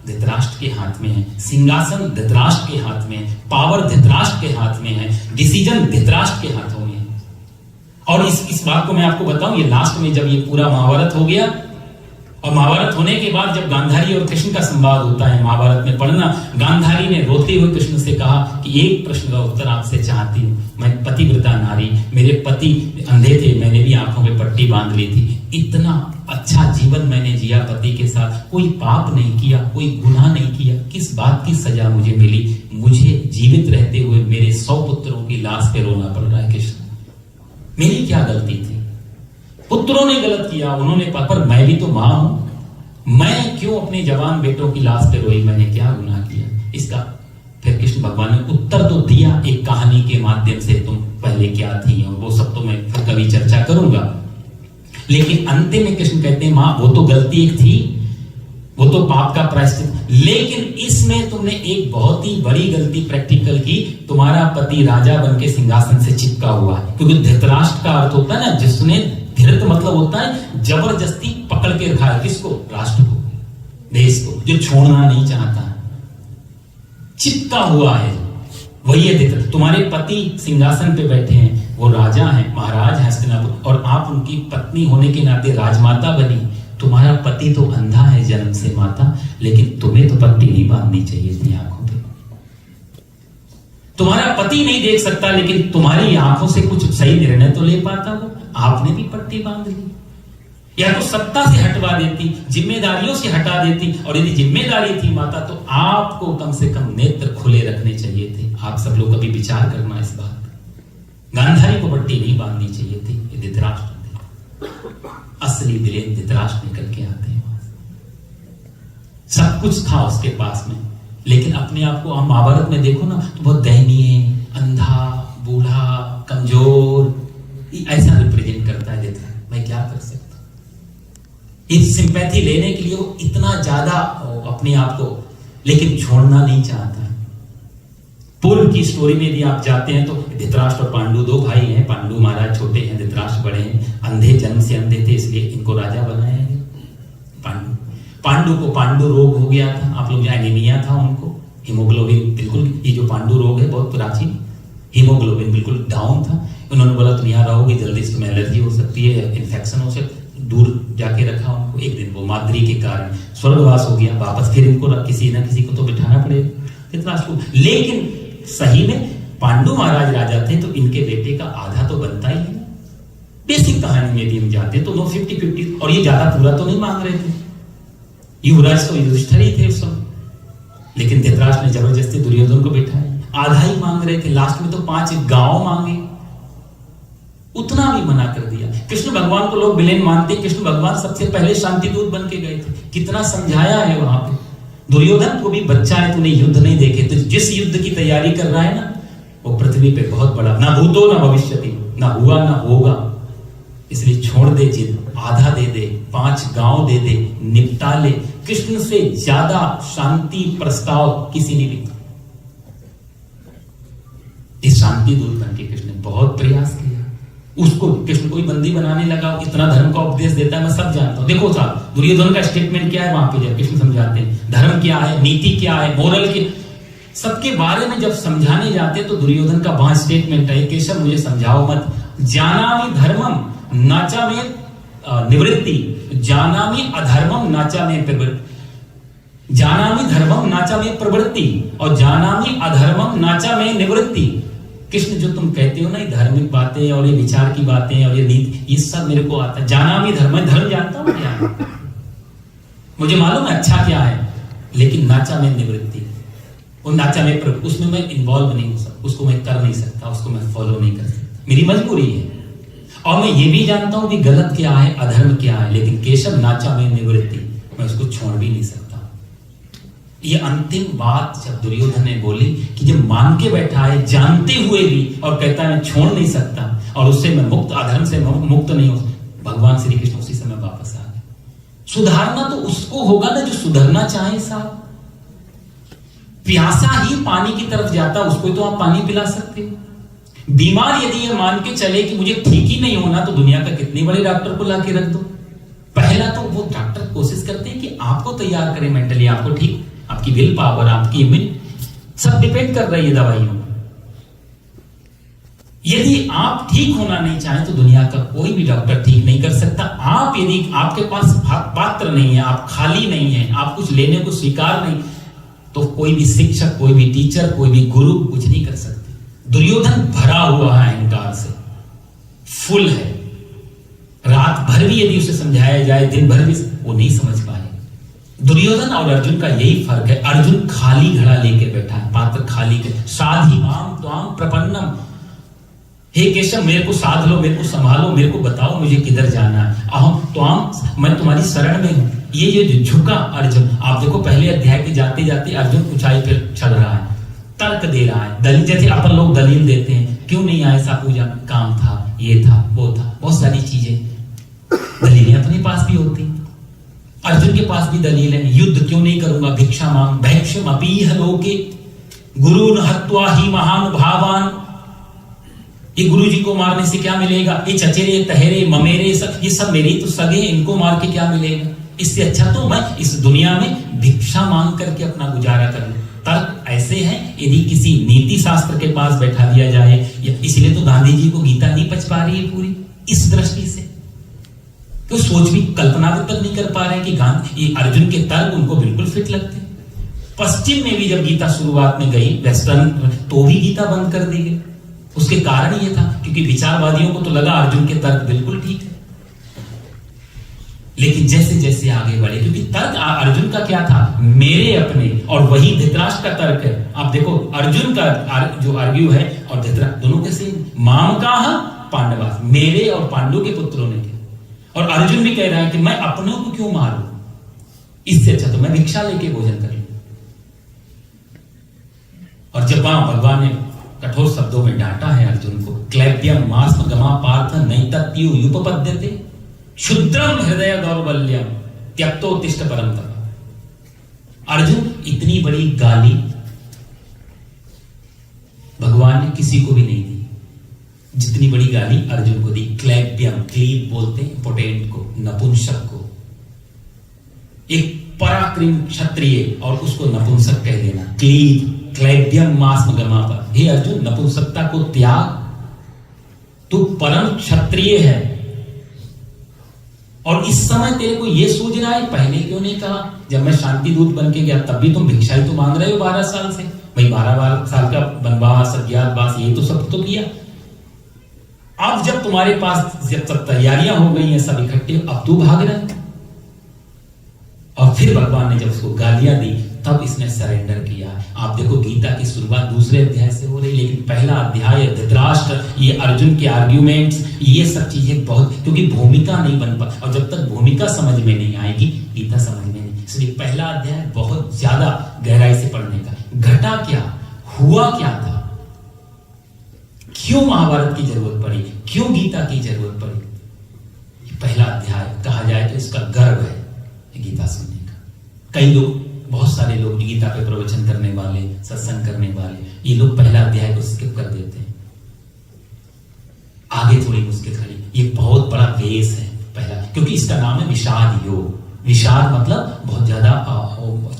धृतराष्ट्र के हाथ में है, सिंहासन धृतराष्ट्र के हाथ में है, पावर धृतराष्ट्र के हाथ में है, डिसीजन धृतराष्ट्र के हाथों में है। और इस बात को मैं आपको बताऊं, ये लास्ट में जब ये पूरा महाभारत हो गया, और महाभारत होने के बाद जब गांधारी और कृष्ण का संवाद होता है महाभारत में पढ़ना, गांधारी ने रोते हुए कृष्ण से कहा कि एक प्रश्न का उत्तर आपसे चाहती हूँ। मैं पतिव्रता नारी, मेरे पति अंधे थे, मैंने भी आंखों में पट्टी बांध ली थी, इतना अच्छा जीवन मैंने जिया पति के साथ, कोई पाप नहीं किया, कोई गुनाह नहीं किया, किस बात की सजा मुझे मिली? मुझे जीवित रहते हुए मेरे 100 पुत्रों की लाश पे रोना पड़ रहा है कृष्ण, मेरी क्या गलती थी? पुत्रों ने गलत किया, उन्होंने, पर मैं भी तो मां हूं, मैं क्यों अपने जवान बेटों की लाश पे रोई? मैंने क्या गुनाह किया? इसका फिर कृष्ण भगवान ने उत्तर तो दिया एक कहानी के माध्यम से, तुम पहले क्या थी, और वो सब तो मैं फिर कभी चर्चा करूंगा। लेकिन अंतिम में कृष्ण कहते हैं मां वो तो गलती एक थी, वो तो पाप का प्रायश्चित, लेकिन इसमें तुमने एक बहुत ही बड़ी गलती प्रैक्टिकल की, तुम्हारा पति राजा बन के सिंहासन से चिपका हुआ है। क्योंकि धृतराष्ट्र का अर्थ होता है ना, जिसने धृत मतलब होता है जबरदस्ती पकड़ के रखा है, किसको? राष्ट्र को, देश को, जो छोड़ना नहीं चाहता है, चिपका हुआ है, वही है धृत। तुम्हारे पति सिंहासन पे बैठे हैं, वो राजा हैं, महाराज हैं हस्तिनापुर, और आप उनकी पत्नी होने के नाते राजमाता बनी। तुम्हारा पति तो अंधा है जन्म से माता, लेकिन तुम्हें तो पट्टी नहीं बांधनी चाहिए थी आंखों पे। तुम्हारा पति नहीं देख सकता, लेकिन तुम्हारी आंखों से कुछ सही निर्णय तो ले पाता वो, आपने भी पट्टी बांध ली। या तो सत्ता से हटवा देती, जिम्मेदारियों से हटा देती, और यदि जिम्मेदारी थी माता तो आपको कम से कम नेत्र खुले रखने चाहिए थे। आप सब लोग कभी विचार करना इस बात। गांधारी को पट्टी नहीं बांधनी चाहिए थी, ये धृतराष्ट्र थे। असली विलेन धृतराष्ट्र निकल के आते हैं। सब कुछ था उसके पास में, लेकिन अपने आप को हम महाभारत में देखो ना तो बहुत दयनीय, अंधा, बूढ़ा, कमजोर, ऐसा रिप्रेजेंट करता है धृतराष्ट्र। मैं क्या कर सकता? इस सिंपैथी लेने के लिए वो इतना ज्यादा अपने आप को, लेकिन छोड़ना नहीं चाहता। पूर्व की स्टोरी में यदि आप जाते हैं तो धृतराष्ट्र और पांडु दो भाई हैं। पांडु महाराज छोटे हैं, धृतराष्ट्र बड़े हैं। अंधे, जन्म से अंधे थे, इसलिए इनको राजा बनाया है। पांडु को पांडु रोग हो गया था। आप लोग, एनीमिया था उनको, हीमोग्लोबिन बिल्कुल, ये जो पांडु रोग है बहुत प्राचीन, हीमोग्लोबिन बिल्कुल डाउन था। उन्होंने बोला तुम यहाँ रहोगे, जल्दी से तुम्हें एलर्जी हो सकती है, इन्फेक्शन हो सकती, दूर जाके रखा उनको। एक दिन वो माद्री के कारण स्वर्गवास हो गया। वापस फिर इनको किसी न किसी को तो बिठाना पड़ेगा धृतराष्ट्र को। लेकिन सही में पांडु महाराज राजा थे तो इनके बेटे का आधा तो बनता ही है। बेसिक कहानी में यदि हम जाते हैं तो वो 50-50, और ये ज्यादा पूरा तो नहीं मांग रहे थे। युवराज तो युधिष्ठिर ही थे उस समय, लेकिन धृतराष्ट्र ने जबरदस्ती दुर्योधन को बिठाया। आधा ही मांग रहे थे, लास्ट में तो 5 गांव मांगे, उतना भी मना कर दिया। कृष्ण भगवान को लोग विलेन मानते, कृष्ण भगवान सबसे पहले शांति दूत बन के गए थे। कितना समझाया है वहां पे। दुर्योधन को भी बच्चा है, तूने युद्ध नहीं देखे, तो जिस युद्ध की तैयारी कर रहा है ना, वो पृथ्वी पे बहुत बड़ा, ना भूतो ना भविष्यति, ना हुआ ना होगा, इसलिए छोड़ दे जिद, आधा दे दे, 5 गांव दे दे, निपटा ले। कृष्ण से ज्यादा शांति प्रस्ताव किसी ने भी, इस शांति दूत बन के कृष्ण ने बहुत प्रयास किया। उसको कृष्ण कोई बंदी बनाने लगा, इतना धर्म का उपदेश देता है, मैं सब जानता हूं। देखो साहब, दुर्योधन का स्टेटमेंट क्या है वहां पे जब कृष्ण समझाते हैं, धर्म क्या है, नीति क्या है, मोरल के सबके बारे में जब समझाने जाते तो दुर्योधन का वहां स्टेटमेंट है, केशव मुझे समझाओ मत, जानामि धर्मम नाचा में निवृत्ति, जानामि अधर्मम नाचा में प्रवृत्ति, जानामि धर्मम नाचा में प्रवृत्ति और जानामि अधर्मम नाचा में निवृत्ति। कृष्ण जो तुम कहते हो ना, ये धार्मिक बातें और ये विचार की बातें और ये नीति, ये सब मेरे को आता है। जानामि धर्म, धर्म जानता हूं क्या है, मुझे मालूम है अच्छा क्या है, लेकिन नाचा में निवृत्ति, और नाचा में प्रवृत्ति, उसमें मैं इन्वॉल्व नहीं हो सकता, उसको मैं कर नहीं सकता, उसको मैं फॉलो नहीं कर सकता, मेरी मजबूरी है। और मैं ये भी जानता हूं कि गलत क्या है, अधर्म क्या है, लेकिन केशव नाचा में निवृत्ति, मैं उसको छोड़ भी नहीं सकता। ये अंतिम बात जब दुर्योधन ने बोली कि जब मान के बैठा है जानते हुए भी और कहता है मैं छोड़ नहीं सकता और उससे मैं मुक्त, अधर्म से मुक्त नहीं हो, भगवान श्री कृष्ण उसी समय वापस आ गए। सुधारना तो उसको होगा ना जो सुधरना चाहे साहब। प्यासा ही पानी की तरफ जाता, उसको तो आप पानी पिला सकते हो। बीमार यदि ये मान के चले कि मुझे ठीक ही नहीं होना, तो दुनिया का कितने बड़े डॉक्टर को लाके रख दो। पहला तो वो डॉक्टर कोशिश करते हैं कि आपको तैयार करें मेंटली, आपको ठीक, आपकी विल पावर, आपकी इम्यूनिटी सब डिपेंड कर रही है दवाइयों। यदि आप ठीक होना नहीं चाहें तो दुनिया का कोई भी डॉक्टर ठीक नहीं कर सकता। आप यदि आपके पास पात्र नहीं है, आप खाली नहीं है, आप कुछ लेने को स्वीकार नहीं, तो कोई भी शिक्षक, कोई भी टीचर, कोई भी गुरु कुछ नहीं कर सकते। दुर्योधन भरा हुआ है अहंकार से, फुल है। रात भर भी यदि उसे समझाया जाए, दिन भर भी वो नहीं समझ पाए। दुर्योधन और अर्जुन का यही फर्क है, अर्जुन खाली घड़ा लेके बैठा है, पात्र खाली के, साधी माम त्वाम प्रपन्नम, हे केशव मेरे को साध लो, मेरे को संभालो, मेरे को बताओ मुझे किधर जाना है, अहम त्वाम, मैं तुम्हारी शरण में हूं। ये जो झुका अर्जुन, आप देखो पहले अध्याय के जाते जाते अर्जुन ऊंचाई पे चढ़ रहा है, तर्क दे रहा है, दलील, जैसे अपन लोग दलील देते हैं, क्यों नहीं आया ऐसा पूजा, काम था, ये था, वो था, बहुत सारी चीजें, दलीलें अपने पास भी होती। अर्जुन के पास भी दलील है, युद्ध क्यों नहीं करूंगा, भिक्षा मांग, भैक्षम अपीह लोके गुरुन हत्वा ही महानुभावान, ये गुरु जी को मारने से क्या मिलेगा, ये चचेरे तहेरे ममेरे ये सब मेरी तो सगे, इनको मार के क्या मिलेगा, इससे अच्छा तो मैं इस दुनिया में भिक्षा मांग करके अपना गुजारा कर लूं। तर्क ऐसे हैं, यदि किसी नीति शास्त्र के पास बैठा दिया जाए, इसलिए तो गांधी जी को गीता नहीं पच पा रही है पूरी, इस दृष्टि से तो सोच भी, कल्पना भी तक नहीं कर पा रहे हैं कि गांधी, ये अर्जुन के तर्क उनको बिल्कुल फिट लगते हैं। पश्चिम में भी जब गीता शुरुआत में गई, वेस्टर्न, तो भी गीता बंद कर दी गई। उसके कारण ये था क्योंकि विचारवादियों को तो लगा अर्जुन के तर्क बिल्कुल ठीक है, लेकिन जैसे जैसे आगे बढ़े, क्योंकि तर्क अर्जुन का क्या था, मेरे अपने, और वही धृतराष्ट्र का तर्क है। आप देखो अर्जुन का जो आर्ग्यू है और धृतराष्ट्र दोनों के सेम, माम का पांडवा, मेरे और पांडु के पुत्रों ने किया, और अर्जुन भी कह रहा है कि मैं अपनों को क्यों मारूं, इससे अच्छा तो मैं भिक्षा लेके भोजन कर लूं। और जब भगवान ने कठोर शब्दों में डांटा है अर्जुन को, क्लैप्यम मास्म गमा पार्थ नैतत्यु युपपद्यते क्षुद्रम हृदय दौर्बल्यम त्यक्तोत्तिष्ठ परम। अर्जुन इतनी बड़ी गाली भगवान ने किसी को भी नहीं दी जितनी बड़ी गाली अर्जुन को दी। क्लैब्यम, क्लीब बोलते हैं पोटेंट को, नपुंसक को। एक पराक्रम क्षत्रिय और उसको नपुंसक कह देना, क्लीब, क्लैब्यम मास्मगमा पर। हे अर्जुन, नपुंसकता को त्याग, तू परम क्षत्रिय है। और इस समय तेरे को यह सूझ रहा है, पहले क्यों नहीं कहा? जब मैं शांति दूत बन के गया तब भी तुम भिक्षा ही तो मांग रहे हो 12 साल से। भाई 12 साल का वनवास, अज्ञातवास, ये तो सब तो किया। अब जब तुम्हारे पास जब तक तैयारियां हो गई हैं, सब इकट्ठे, अब तू भाग रहा है। और फिर भगवान ने जब उसको गालियां दी तब इसने सरेंडर किया। आप देखो गीता की शुरुआत दूसरे अध्याय से हो रही, लेकिन पहला अध्याय धृतराष्ट्र, ये अर्जुन के आर्ग्यूमेंट्स, ये सब चीजें बहुत, क्योंकि भूमिका नहीं बन पा, और जब तक भूमिका समझ में नहीं आएगी गीता समझ में नहीं। इसलिए पहला अध्याय बहुत ज्यादा गहराई से पढ़ने का। घटा क्या, हुआ क्या था, क्यों महाभारत की जरूरत पड़ी, क्यों गीता की जरूरत पड़ी, पहला अध्याय कहा जाए तो इसका गर्व है गीता सुनने का। कई लोग, बहुत सारे लोग गीता पे प्रवचन करने वाले, सत्संग करने वाले, ये लोग पहला अध्याय को स्किप कर देते हैं, आगे थोड़ी मुश्किल खड़ी। ये बहुत बड़ा बेस है पहला, क्योंकि इसका नाम है विषाद योग। विषाद मतलब बहुत ज्यादा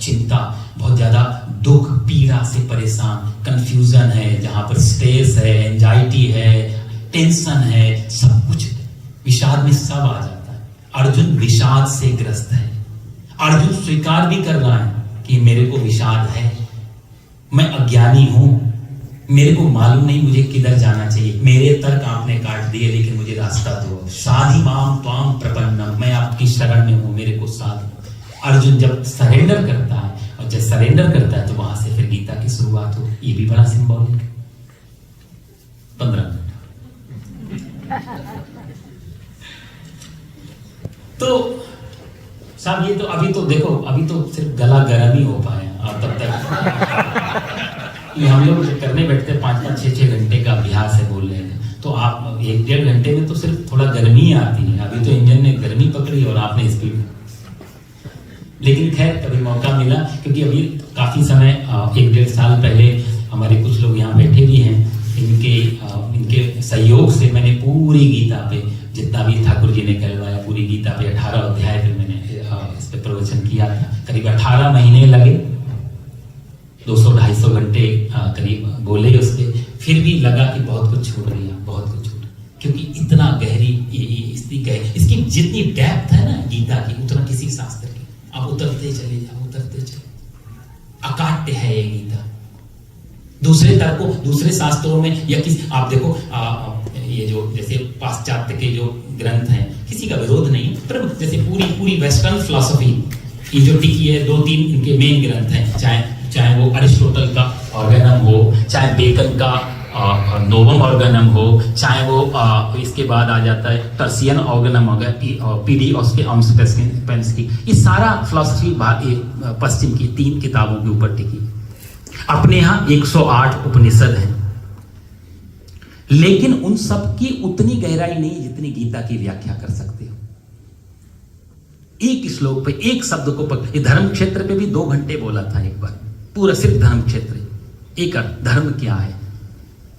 चिंता, बहुत ज्यादा दुख, पीड़ा से परेशान, कंफ्यूजन है, जहां पर स्ट्रेस है, एंजाइटी है, टेंशन है, सब कुछ विषाद में सब आ जाता है। अर्जुन विषाद से ग्रस्त है। अर्जुन स्वीकार भी कर रहा है कि मेरे को विषाद है, मैं अज्ञानी हूं, मेरे को मालूम नहीं मुझे किधर जाना चाहिए, मेरे तर्क आपने काट दिए, लेकिन मुझे रास्ता दो। साधि माम त्वाम प्रपन्नम, मैं आपकी शरण में हूं, मेरे को साध। अर्जुन जब सरेंडर करता है, और जब सरेंडर करता है तो वहां से फिर गीता की शुरुआत हो। ये भी बड़ा सिंबॉलिक है। 15 मिनट तो साहब, ये तो अभी तो देखो, अभी तो सिर्फ गला गर्म ही हो पाया, और तब तक ये हम लोग करने बैठते 5-5, 6-6 घंटे का अभ्यास है बोल रहे हैं, तो आप 1-1.5 घंटे में तो सिर्फ थोड़ा गर्मी आती है। अभी तो इंजन ने गर्मी पकड़ी और आपने स्पीड। लेकिन खैर कभी मौका मिला, क्योंकि अभी काफी समय 1-1.5 साल पहले हमारे कुछ लोग यहाँ बैठे भी हैं, इनके सहयोग से मैंने पूरी गीता पे, जितना भी ठाकुर जी ने कहलवाया, पूरी गीता पे 18 अध्याय पे मैंने इस पे प्रवचन किया था। करीब 18 महीने लगे, 200-250 घंटे करीब बोले उसके। फिर भी लगा कि बहुत कुछ छूट गया, बहुत कुछ छूट, क्योंकि इतना गहरी इसकी जितनी डेप्थ है ना गीता की, उतना किसी शास्त्र की। आप उतरते चले जाओ, उतरते चले, अकाट्य है ये गीता। दूसरे तर्कों, दूसरे शास्त्रों में या किसी, आप देखो ये जो जैसे पाश्चात्य के जो ग्रंथ हैं, किसी का विरोध नहीं, पर जैसे पूरी वेस्टर्न फिलॉसफी ये जो टिकी है, 2-3 इनके मेन ग्रंथ हैं, चाहे वो अरिस्टोटल का ऑर्गेनम हो, चाहे बेकन का नोवम ऑर्गेनम हो, चाहे वो इसके बाद आ जाता है टर्सियन ऑर्गेनम हो गया, पीडी पेंस्की। ये सारा फिलॉसफी पश्चिम की 3 किताबों के ऊपर टिकी। अपने यहाँ 108 उपनिषद हैं, लेकिन उन सब की उतनी गहराई नहीं जितनी गीता की व्याख्या कर सकते हो। एक श्लोक पे, एक शब्द को पकड़। ये धर्म क्षेत्र पे भी 2 घंटे बोला था एक बार, पूरा सिर्फ धर्म क्षेत्र। एक धर्म क्या है,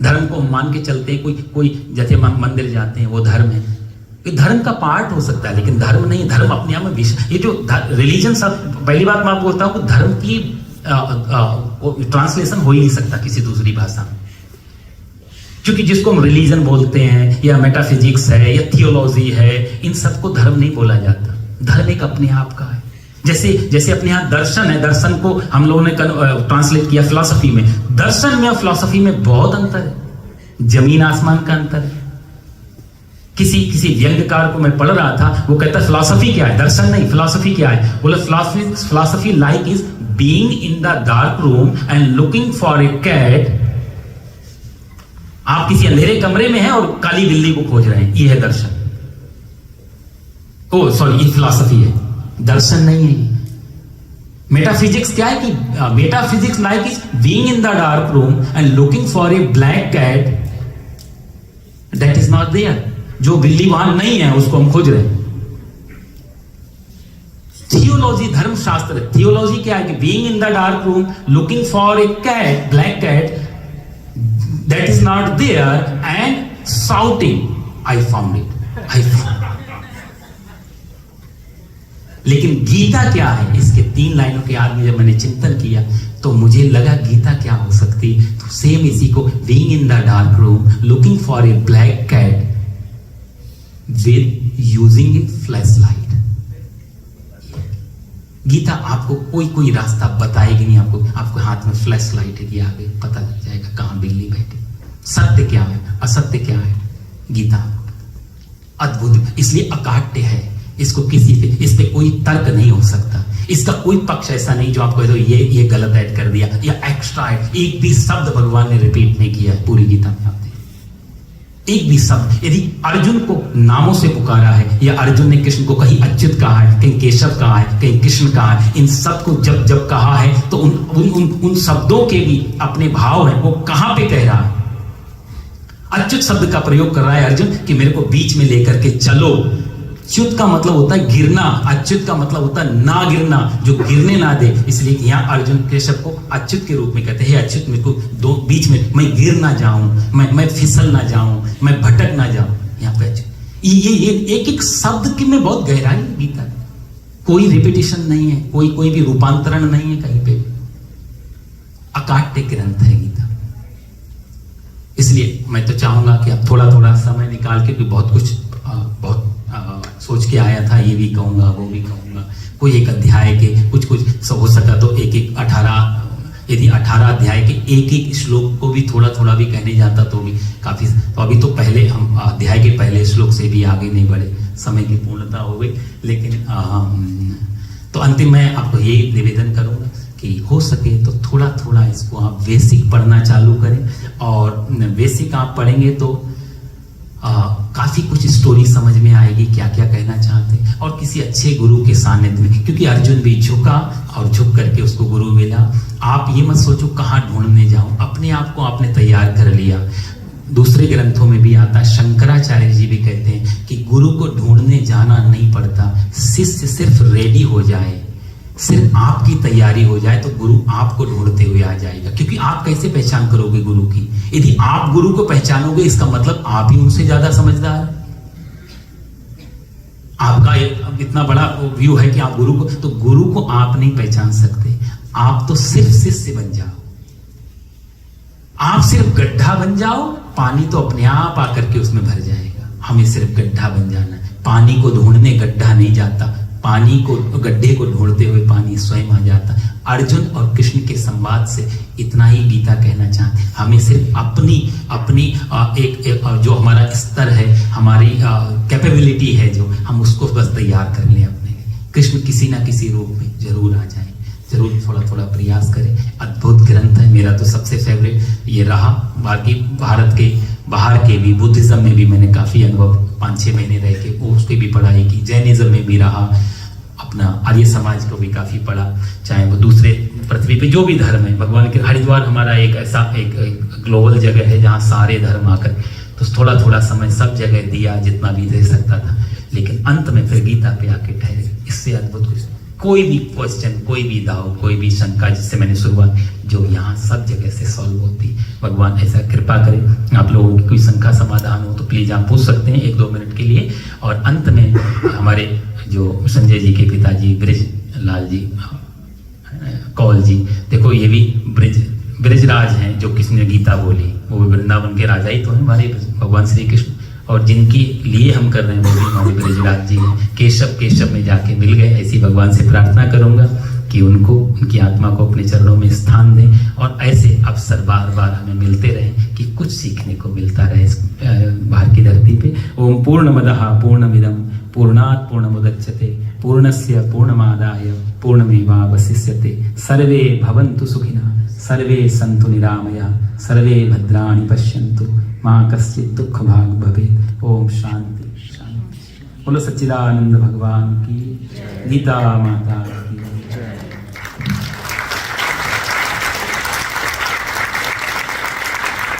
धर्म को हम मान के चलते हैं, कोई जैसे मंदिर जाते हैं वो धर्म है, ये धर्म का पार्ट हो सकता है, लेकिन धर्म नहीं। धर्म अपने आप में ये जो रिलीजन, सब पहली बात मैं आपको बोलता हूं, धर्म की ट्रांसलेशन हो ही नहीं सकता किसी दूसरी भाषा में, क्योंकि जिसको हम रिलीजन बोलते हैं, या मेटाफिजिक्स है, या थियोलॉजी है, इन सबको धर्म नहीं बोला जाता। धर्म एक अपने आप का है। जैसे अपने यहाँ दर्शन है, दर्शन को हम लोगों ने ट्रांसलेट किया फिलॉसफी में। दर्शन में और फिलॉसफी में बहुत अंतर है, जमीन आसमान का अंतर है। किसी व्यंग्यकार को मैं पढ़ रहा था, वो कहता फिलॉसफी क्या है, दर्शन नहीं, फिलॉसफी क्या है। बोला philosophy like is being in the dark room and looking for a cat. आप किसी अंधेरे कमरे में हैं और काली बिल्ली को खोज रहे हैं, ये है दर्शन। ओ सॉरी, ये फिलॉसफी है, दर्शन नहीं है। मेटाफिजिक्स क्या है कि metaphysics like is being in the dark room and looking for a black cat that is not there. जो बिल्ली वहां नहीं है उसको हम खोज रहे हैं। थियोलॉजी धर्मशास्त्र, थियोलॉजी क्या है कि being in the dark room looking for a cat, black cat that is not there and shouting, I found it. लेकिन गीता क्या है, इसके 3 लाइनों के बाद में जब मैंने चिंतन किया तो मुझे लगा गीता क्या हो सकती। तो सेम इसी को, being in the dark room looking for a black cat with using a flash light. Gita आपको कोई रास्ता बताएगी नहीं, आपको हाथ में फ्लैश लाइट है कि आगे पता लग जाएगा कहां बिल्ली बैठी, सत्य क्या है असत्य क्या है। गीता अद्भुत, इसलिए अकाट्य है, इसको किसी पे, इस पे कोई तर्क नहीं हो सकता, इसका कोई पक्ष ऐसा नहीं जो आप कह दो ये गलत ऐड कर दिया या एक्स्ट्रा ऐड। एक भी शब्द भगवान ने रिपीट नहीं किया है पूरी गीता में। आप एक भी शब्द, यदि अर्जुन को नामों से पुकारा है या अर्जुन ने कृष्ण को कहीं अच्युत कहा है, कहीं केशव कहा है, कहीं कृष्ण कहा है, इन सब को जब कहा है तो उन शब्दों के भी अपने भाव हैं, वो कहां पे कह रहा है। अच्युत शब्द का प्रयोग कर रहा है अर्जुन कि मेरे को बीच में लेकर के चलो। च्युत का मतलब होता है गिरना, अच्युत का मतलब होता है ना गिरना, जो गिरने ना दे। इसलिए यहाँ अर्जुन केशव को अच्युत के रूप में कहते हैं, अच्युत मेरे को दो बीच में मैं गिर ना जाऊं, मैं फिसल ना जाऊं, मैं भटक ना जाऊं। यहाँ पे अच्युत, ये एक शब्द की में बहुत गहराई है गीता, कोई रिपीटिशन नहीं है, कोई भी रूपांतरण नहीं है कहीं पे। अकाट्य ग्रंथ है गीता। इसलिए मैं तो चाहूंगा कि आप थोड़ा समय निकाल के, बहुत कुछ बहुत सोच के आया था, ये भी कहूंगा वो भी कहूंगा, कोई एक अध्याय के कुछ हो सका तो एक 18 अध्याय के एक श्लोक को भी थोड़ा भी कहने जाता तो भी काफी। तो अभी तो पहले हम अध्याय के पहले श्लोक से भी आगे नहीं बढ़े, समय की पूर्णता हो गई। लेकिन तो अंतिम मैं आपको ये निवेदन करूंगा कि हो सके तो थोड़ा इसको आप बेसिक पढ़ना चालू करें, और बेसिक आप पढ़ेंगे तो काफी कुछ स्टोरी समझ में आएगी, क्या क्या कहना चाहते हैं। और किसी अच्छे गुरु के सानिध्य में, क्योंकि अर्जुन भी झुका और झुक करके उसको गुरु मिला। आप ये मत सोचो कहाँ ढूंढने जाऊं, अपने आप को आपने तैयार कर लिया। दूसरे ग्रंथों में भी आता है, शंकराचार्य जी भी कहते हैं कि गुरु को ढूंढने जाना नहीं पड़ता, शिष्य सिर्फ रेडी हो जाए, सिर्फ आपकी तैयारी हो जाए तो गुरु आपको ढूंढते हुए आ जाएगा। क्योंकि आप कैसे पहचान करोगे गुरु की? यदि आप गुरु को पहचानोगे इसका मतलब आप ही उनसे ज्यादा समझदार है। आपका इतना बड़ा व्यू है कि आप गुरु को, तो गुरु को आप नहीं पहचान सकते, आप तो सिर्फ शिष्य बन जाओ। आप सिर्फ गड्ढा बन जाओ, पानी तो अपने आप आकर के उसमें भर जाएगा। हमें सिर्फ गड्ढा बन जाना है, पानी को ढूंढने गड्ढा नहीं जाता, पानी को, गड्ढे को ढूंढते हुए पानी स्वयं आ जाता है। अर्जुन और कृष्ण के संवाद से इतना ही गीता कहना चाहते हैं। हमें सिर्फ अपनी एक जो हमारा स्तर है, हमारी कैपेबिलिटी है, जो हम उसको बस तैयार कर लें अपने। कृष्ण किसी ना किसी रूप में जरूर आ जाए, जरूर थोड़ा प्रयास करें। अद्भुत ग्रंथ है, मेरा तो सबसे फेवरेट ये रहा। बाकी भारत के बाहर के भी, बुद्धिज्म में भी मैंने काफी अनुभव 5-6 महीने रह के वो उसकी भी पढ़ाई की, जैनिज्म में भी रहा, अपना आर्य समाज को भी काफी पढ़ा, चाहे वो दूसरे पृथ्वी पे जो भी धर्म है। भगवान के हरिद्वार हमारा एक ऐसा एक ग्लोबल जगह है जहाँ सारे धर्म आकर, तो थोड़ा समय सब जगह दिया जितना भी दे सकता था, लेकिन अंत में फिर गीता पे आके ठहरे। इससे अद्भुत कुछ, कोई भी क्वेश्चन, कोई भी दाव, कोई भी शंका, जिससे मैंने शुरुआत, जो यहाँ सब जगह से सॉल्व होती। भगवान ऐसा कृपा करे, आप लोगों की कोई शंका समाधान हो तो प्लीज आप पूछ सकते हैं 1-2 मिनट के लिए। और अंत में हमारे जो संजय जी के पिताजी ब्रिजलाल जी कौल जी, देखो ये भी ब्रिजराज हैं, जो किसी ने गीता बोली, वो भी वृंदावन के राजा ही तो हैं हमारे भगवान श्री कृष्ण, और जिनकी लिए हम कर रहे हैं वो भी हमारे ब्रिजराज जी हैं। केशव में जाके मिल गए। ऐसी भगवान से प्रार्थना करूंगा कि उनको, उनकी आत्मा को अपने चरणों में स्थान दें, और ऐसे अवसर बार हमें मिलते रहें कि कुछ सीखने को मिलता रहे इस बाहर की धरती पे। ओम पूर्णमदः पूर्णमिदं पूर्णात् पूर्णमुदच्यते पूर्णस्य पूर्णमादाय पूर्णमेवावशिष्यते। सर्वे भवन्तु सुखिनः, सर्वे सन्तु निरामयाः, सर्वे भद्राणि पश्यन्तु, मां कश्चित् दुःख भाग भवेत्। ओम शांति शांति। बोलो सच्चिदानंद भगवान की, गीता माता